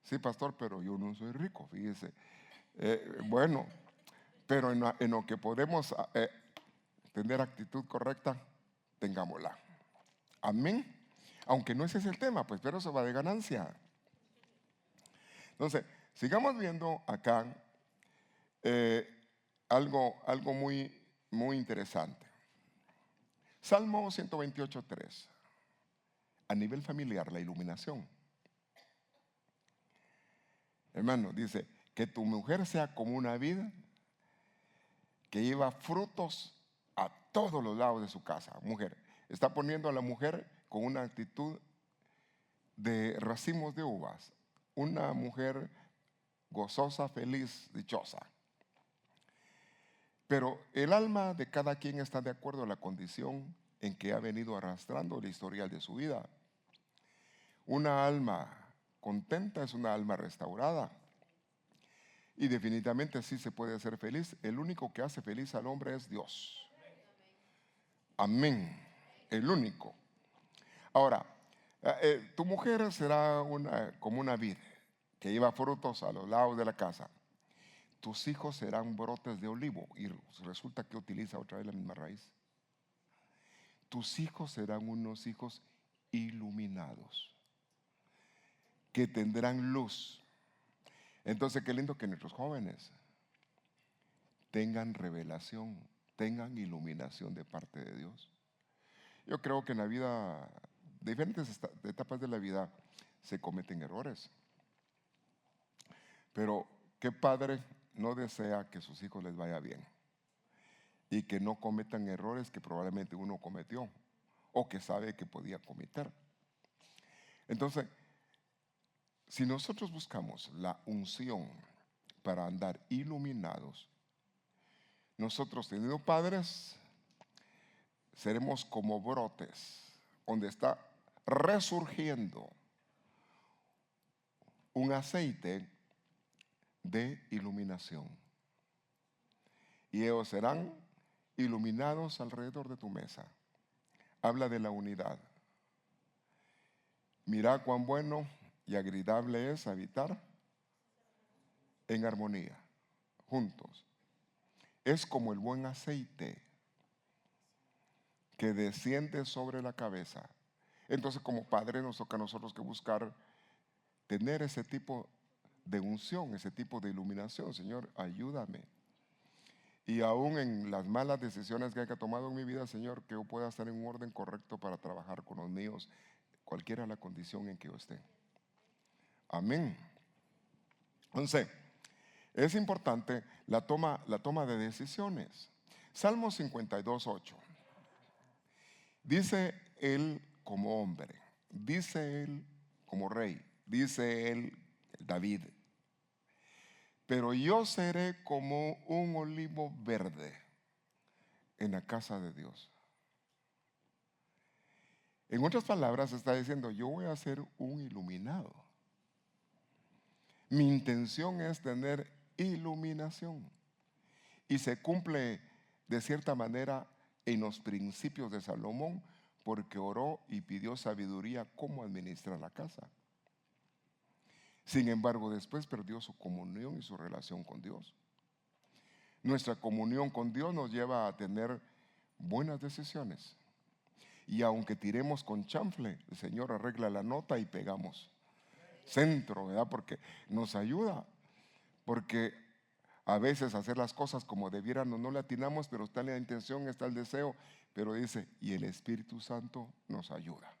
Sí, pastor, pero yo no soy rico, fíjese. Bueno, pero en lo que podemos tener actitud correcta, tengámosla. Amén. Aunque no ese es el tema, pues, pero eso va de ganancia. Entonces, sigamos viendo acá algo muy, muy interesante. Salmo 128:3. A nivel familiar, la iluminación. Hermano, dice, que tu mujer sea como una vid que lleva frutos a todos los lados de su casa. Mujer, está poniendo a la mujer con una actitud de racimos de uvas. Una mujer gozosa, feliz, dichosa. Pero el alma de cada quien está de acuerdo a la condición en que ha venido arrastrando el historial de su vida. Una alma contenta es una alma restaurada. Y definitivamente sí se puede ser feliz. El único que hace feliz al hombre es Dios. Amén. El único. Ahora, tu mujer será como una vid que lleva frutos a los lados de la casa. Tus hijos serán brotes de olivo. Y resulta que utiliza otra vez la misma raíz. Tus hijos serán unos hijos iluminados, que tendrán luz. Entonces, qué lindo que nuestros jóvenes tengan revelación, tengan iluminación de parte de Dios. Yo creo que en la vida, diferentes etapas de la vida, se cometen errores. Pero ¿qué padre no desea que sus hijos les vaya bien? Y que no cometan errores que probablemente uno cometió o que sabe que podía cometer. Entonces, si nosotros buscamos la unción para andar iluminados, nosotros teniendo padres, seremos como brotes donde está resurgiendo un aceite de iluminación. Y ellos serán iluminados alrededor de tu mesa. Habla de la unidad. Mira cuán bueno y agradable es habitar en armonía, juntos. Es como el buen aceite que desciende sobre la cabeza. Entonces, como padre, nos toca a nosotros que buscar tener ese tipo de unción, ese tipo de iluminación. Señor, ayúdame. Y aún en las malas decisiones que haya tomado en mi vida, Señor, que yo pueda estar en un orden correcto para trabajar con los míos, cualquiera la condición en que yo esté. Amén. Entonces, es importante la toma de decisiones. Salmo 52:8. Dice él como hombre, dice él como rey, dice él, David: pero yo seré como un olivo verde en la casa de Dios. En otras palabras, está diciendo: yo voy a ser un iluminado. Mi intención es tener iluminación. Y se cumple de cierta manera en los principios de Salomón, porque oró y pidió sabiduría cómo administrar la casa. Sin embargo, después perdió su comunión y su relación con Dios. Nuestra comunión con Dios nos lleva a tener buenas decisiones. Y aunque tiremos con chanfle, el Señor arregla la nota y pegamos centro, ¿verdad? Porque nos ayuda. Porque a veces hacer las cosas como debieran no le atinamos, pero está la intención, está el deseo. Pero dice: y el Espíritu Santo nos ayuda.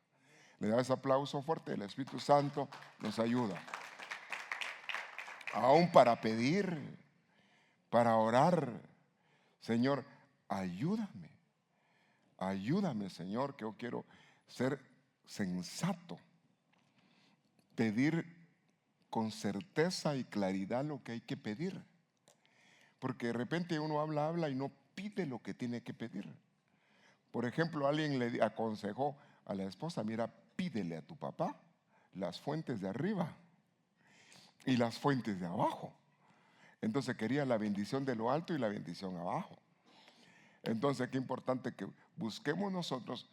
Le da ese aplauso fuerte. El Espíritu Santo nos ayuda. Aún para pedir, para orar. Señor, ayúdame. Ayúdame, Señor, que yo quiero ser sensato. Pedir con certeza y claridad lo que hay que pedir. Porque de repente uno habla y no pide lo que tiene que pedir. Por ejemplo, alguien le aconsejó a la esposa: mira, pídele a tu papá las fuentes de arriba y las fuentes de abajo. Entonces quería la bendición de lo alto y la bendición abajo. Entonces qué importante que busquemos nosotros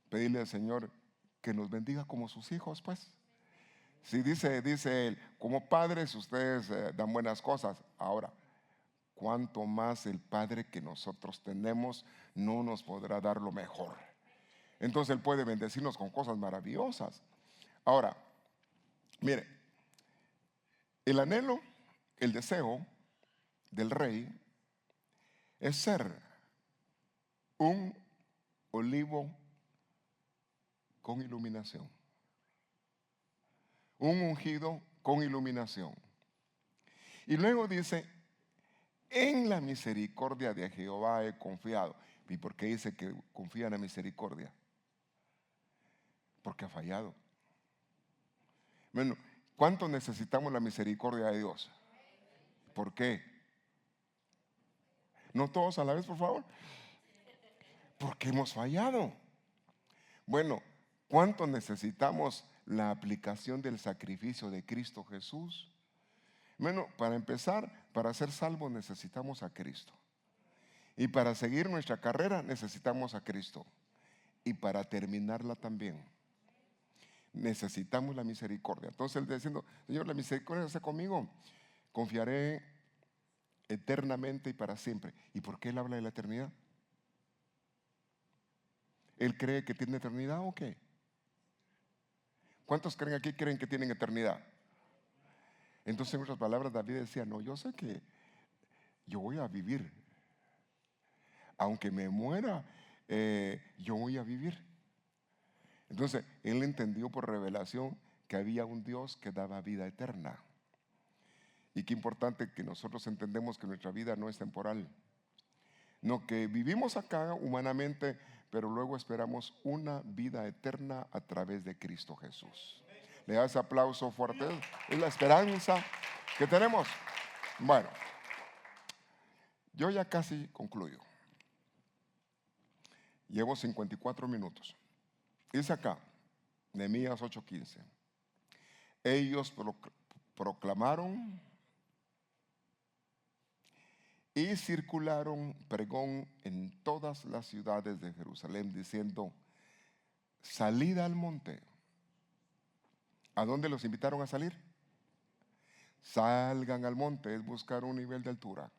pedirle al Señor que nos bendiga como sus hijos, pues. Si dice él, como padres ustedes dan buenas cosas. Ahora, cuánto más el Padre que nosotros tenemos no nos podrá dar lo mejor. Entonces Él puede bendecirnos con cosas maravillosas. Ahora, mire, el anhelo, el deseo del rey es ser un olivo con iluminación, un ungido con iluminación. Y luego dice: en la misericordia de Jehová he confiado. ¿Y por qué dice que confía en la misericordia? Porque ha fallado. Bueno, ¿cuánto necesitamos la misericordia de Dios? ¿Por qué? No todos a la vez, por favor. Porque hemos fallado. Bueno, ¿cuánto necesitamos la aplicación del sacrificio de Cristo Jesús? Bueno, para empezar, para ser salvos necesitamos a Cristo. Y para seguir nuestra carrera necesitamos a Cristo. Y para terminarla también necesitamos la misericordia. Entonces él está diciendo: Señor, la misericordia está conmigo. Confiaré eternamente y para siempre. ¿Y por qué él habla de la eternidad? ¿Él cree que tiene eternidad o qué? ¿Cuántos creen aquí que tienen eternidad? Entonces, en otras palabras, David decía: no, yo sé que yo voy a vivir. Aunque me muera, yo voy a vivir. Entonces, él entendió por revelación que había un Dios que daba vida eterna. Y qué importante que nosotros entendemos que nuestra vida no es temporal. No, que vivimos acá humanamente, pero luego esperamos una vida eterna a través de Cristo Jesús. Le da ese aplauso fuerte. Es la esperanza que tenemos. Bueno, yo ya casi concluyo. Llevo 54 minutos. Dice acá, Nehemías 8:15. Ellos proclamaron y circularon pregón en todas las ciudades de Jerusalén, diciendo: salid al monte ¿A dónde los invitaron a salir? Salgan al monte, es buscar un nivel de altura.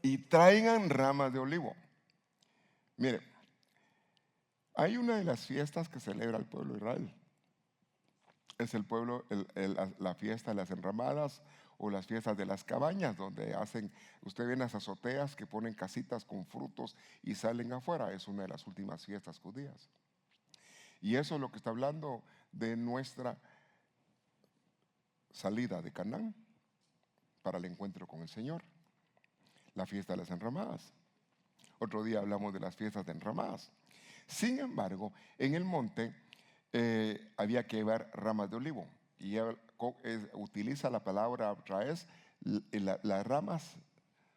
Y traigan ramas de olivo. Mire, hay una de las fiestas que celebra el pueblo de Israel. Es el pueblo, la fiesta de las enramadas o las fiestas de las cabañas, donde hacen, usted ve en las azoteas que ponen casitas con frutos y salen afuera. Es una de las últimas fiestas judías. Y eso es lo que está hablando de nuestra salida de Canaán para el encuentro con el Señor. La fiesta de las enramadas. Otro día hablamos de las fiestas de enramadas. Sin embargo, en el monte había que llevar ramas de olivo. Y él utiliza la palabra raíz, las ramas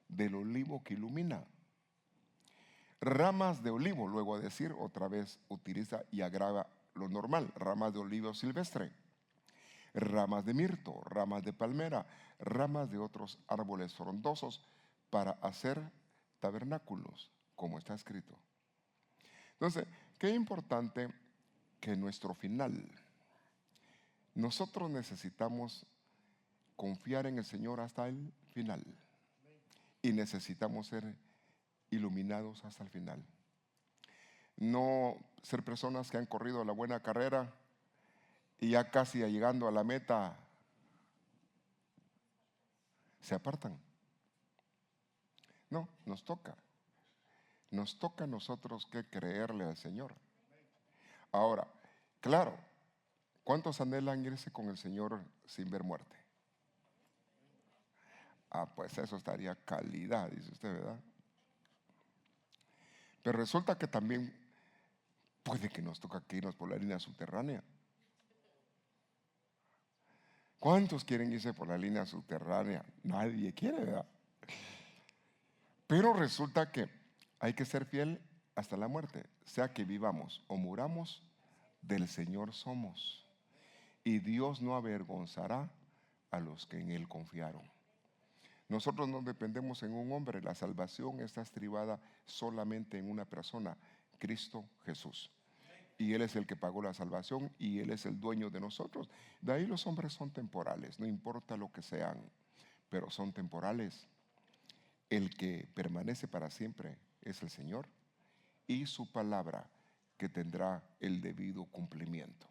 del olivo que ilumina. Ramas de olivo, luego a decir, otra vez utiliza y agrava lo normal, ramas de olivo silvestre, ramas de mirto, ramas de palmera, ramas de otros árboles frondosos para hacer tabernáculos, como está escrito. Entonces, qué importante que nuestro final, nosotros necesitamos confiar en el Señor hasta el final y necesitamos ser iluminados hasta el final. No ser personas que han corrido la buena carrera y ya casi llegando a la meta se apartan. No, nos toca a nosotros que creerle al Señor. Ahora, claro, ¿cuántos anhelan irse con el Señor sin ver muerte? Pues eso estaría calidad, dice usted, ¿verdad? Pero resulta que también puede que nos toca que irnos por la línea subterránea. ¿Cuántos quieren irse por la línea subterránea? Nadie quiere, ¿verdad? Pero resulta que hay que ser fiel hasta la muerte, sea que vivamos o muramos, del Señor somos. Y Dios no avergonzará a los que en Él confiaron. Nosotros no dependemos en un hombre, la salvación está estribada solamente en una persona, Cristo Jesús. Y Él es el que pagó la salvación y Él es el dueño de nosotros. De ahí los hombres son temporales, no importa lo que sean, pero son temporales. El que permanece para siempre es el Señor y su palabra que tendrá el debido cumplimiento.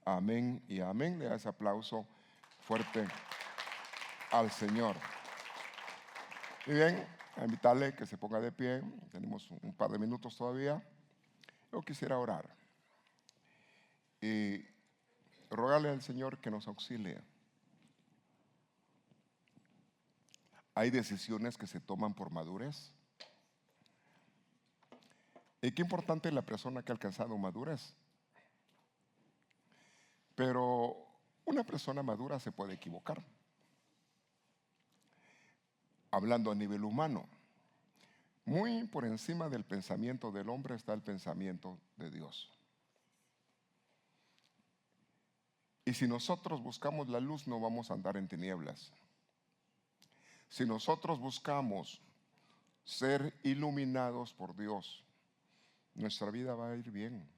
Amén y amén. Le da ese aplauso fuerte al Señor. Y bien, a invitarle que se ponga de pie. Tenemos un par de minutos todavía. Yo quisiera orar y rogarle al Señor que nos auxilie. Hay decisiones que se toman por madurez. Y qué importante es la persona que ha alcanzado madurez. Pero una persona madura se puede equivocar. Hablando a nivel humano, muy por encima del pensamiento del hombre está el pensamiento de Dios. Y si nosotros buscamos la luz, no vamos a andar en tinieblas. Si nosotros buscamos ser iluminados por Dios, nuestra vida va a ir bien.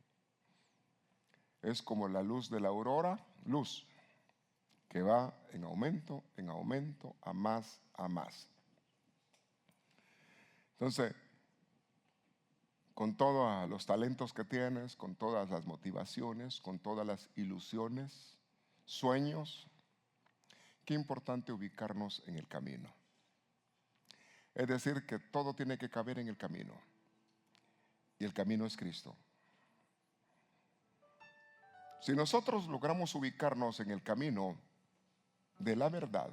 Es como la luz de la aurora, luz que va en aumento, a más, a más. Entonces, con todos los talentos que tienes, con todas las motivaciones, con todas las ilusiones, sueños, qué importante ubicarnos en el camino. Es decir, que todo tiene que caber en el camino. Y el camino es Cristo. Si nosotros logramos ubicarnos en el camino de la verdad,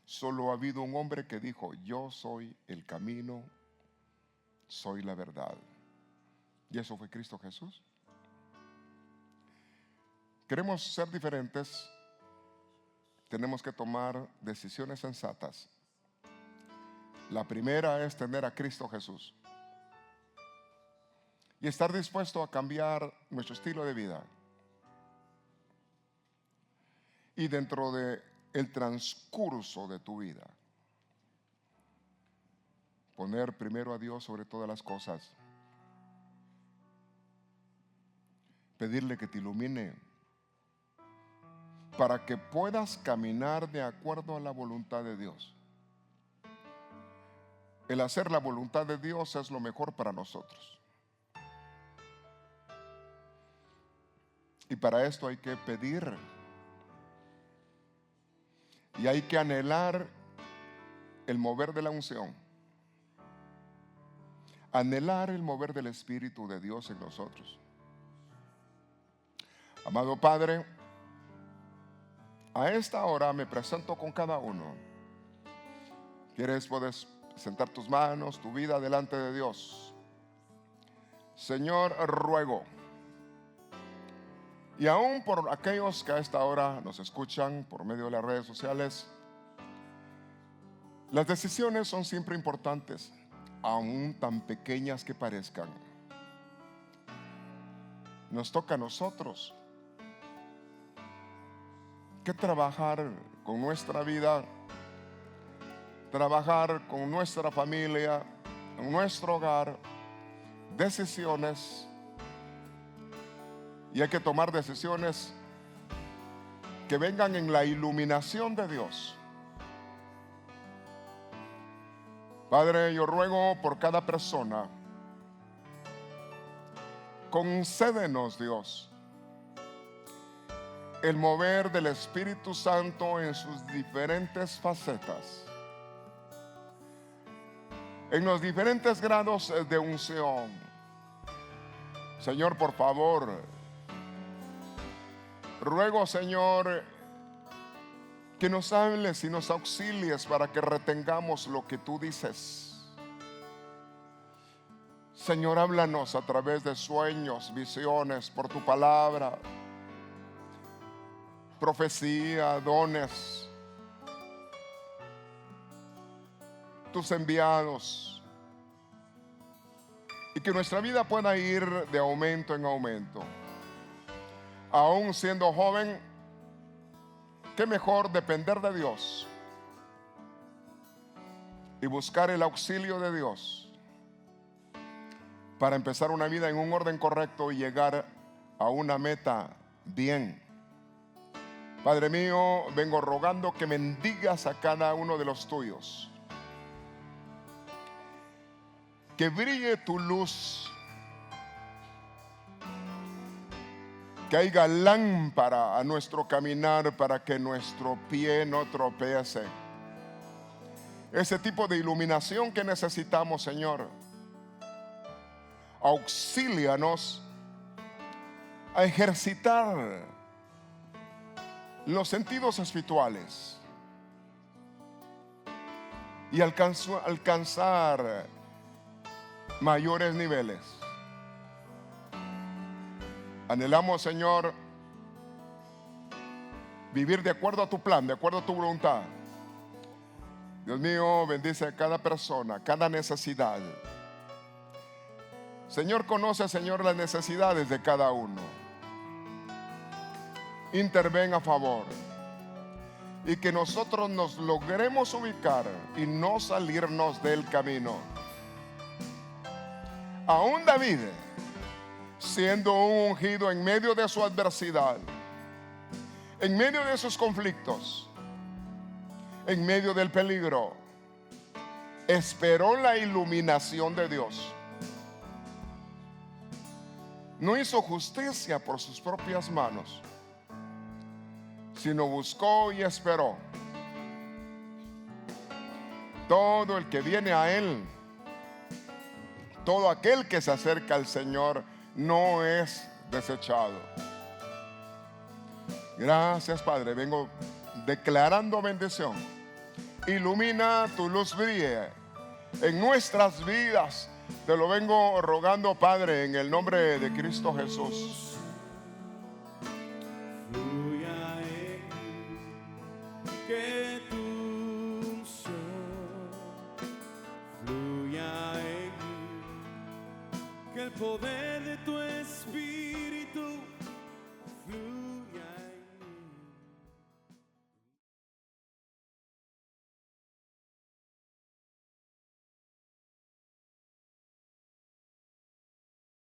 solo ha habido un hombre que dijo: yo soy el camino, soy la verdad. Y eso fue Cristo Jesús. Queremos ser diferentes, tenemos que tomar decisiones sensatas. La primera es tener a Cristo Jesús y estar dispuesto a cambiar nuestro estilo de vida. Y dentro de el transcurso de tu vida, poner primero a Dios sobre todas las cosas. pedirle que te ilumine para que puedas caminar de acuerdo a la voluntad de Dios. El hacer la voluntad de Dios es lo mejor para nosotros. Y para esto hay que pedir. Y hay que anhelar el mover de la unción. Anhelar el mover del Espíritu de Dios en nosotros. Amado Padre, a esta hora me presento con cada uno. Puedes sentar tus manos, tu vida delante de Dios. Señor, ruego, y aún por aquellos que a esta hora nos escuchan por medio de las redes sociales, las decisiones son siempre importantes, aún tan pequeñas que parezcan. Nos toca a nosotros que trabajar con nuestra vida, trabajar con nuestra familia, en nuestro hogar, decisiones. Y hay que tomar decisiones que vengan en la iluminación de Dios. Padre, yo ruego por cada persona, concédenos, Dios, el mover del Espíritu Santo en sus diferentes facetas, en los diferentes grados de unción. Señor, por favor, ruego, Señor, que nos hables y nos auxilies para que retengamos lo que tú dices. Señor, háblanos a través de sueños, visiones, por tu palabra, profecía, dones, tus enviados, y que nuestra vida pueda ir de aumento en aumento. Aún siendo joven, qué mejor depender de Dios y buscar el auxilio de Dios para empezar una vida en un orden correcto y llegar a una meta bien. Padre mío, vengo rogando que bendigas a cada uno de los tuyos, que brille tu luz, que haya lámpara a nuestro caminar para que nuestro pie no tropece. Ese tipo de iluminación que necesitamos, Señor. Auxílianos a ejercitar los sentidos espirituales y alcanzar mayores niveles. Anhelamos, Señor, vivir de acuerdo a tu plan, de acuerdo a tu voluntad. Dios mío, bendice a cada persona, cada necesidad. Señor, conoce, Señor, las necesidades de cada uno. Interven a favor y que nosotros nos logremos ubicar y no salirnos del camino. Aún David, siendo un ungido en medio de su adversidad, en medio de sus conflictos, en medio del peligro, esperó la iluminación de Dios. No hizo justicia por sus propias manos, sino buscó y esperó. Todo el que viene a Él, todo aquel que se acerca al Señor, no es desechado. Gracias, Padre. Vengo declarando bendición. Ilumina, tu luz brille en nuestras vidas. Te lo vengo rogando, Padre, en el nombre de Cristo Jesús.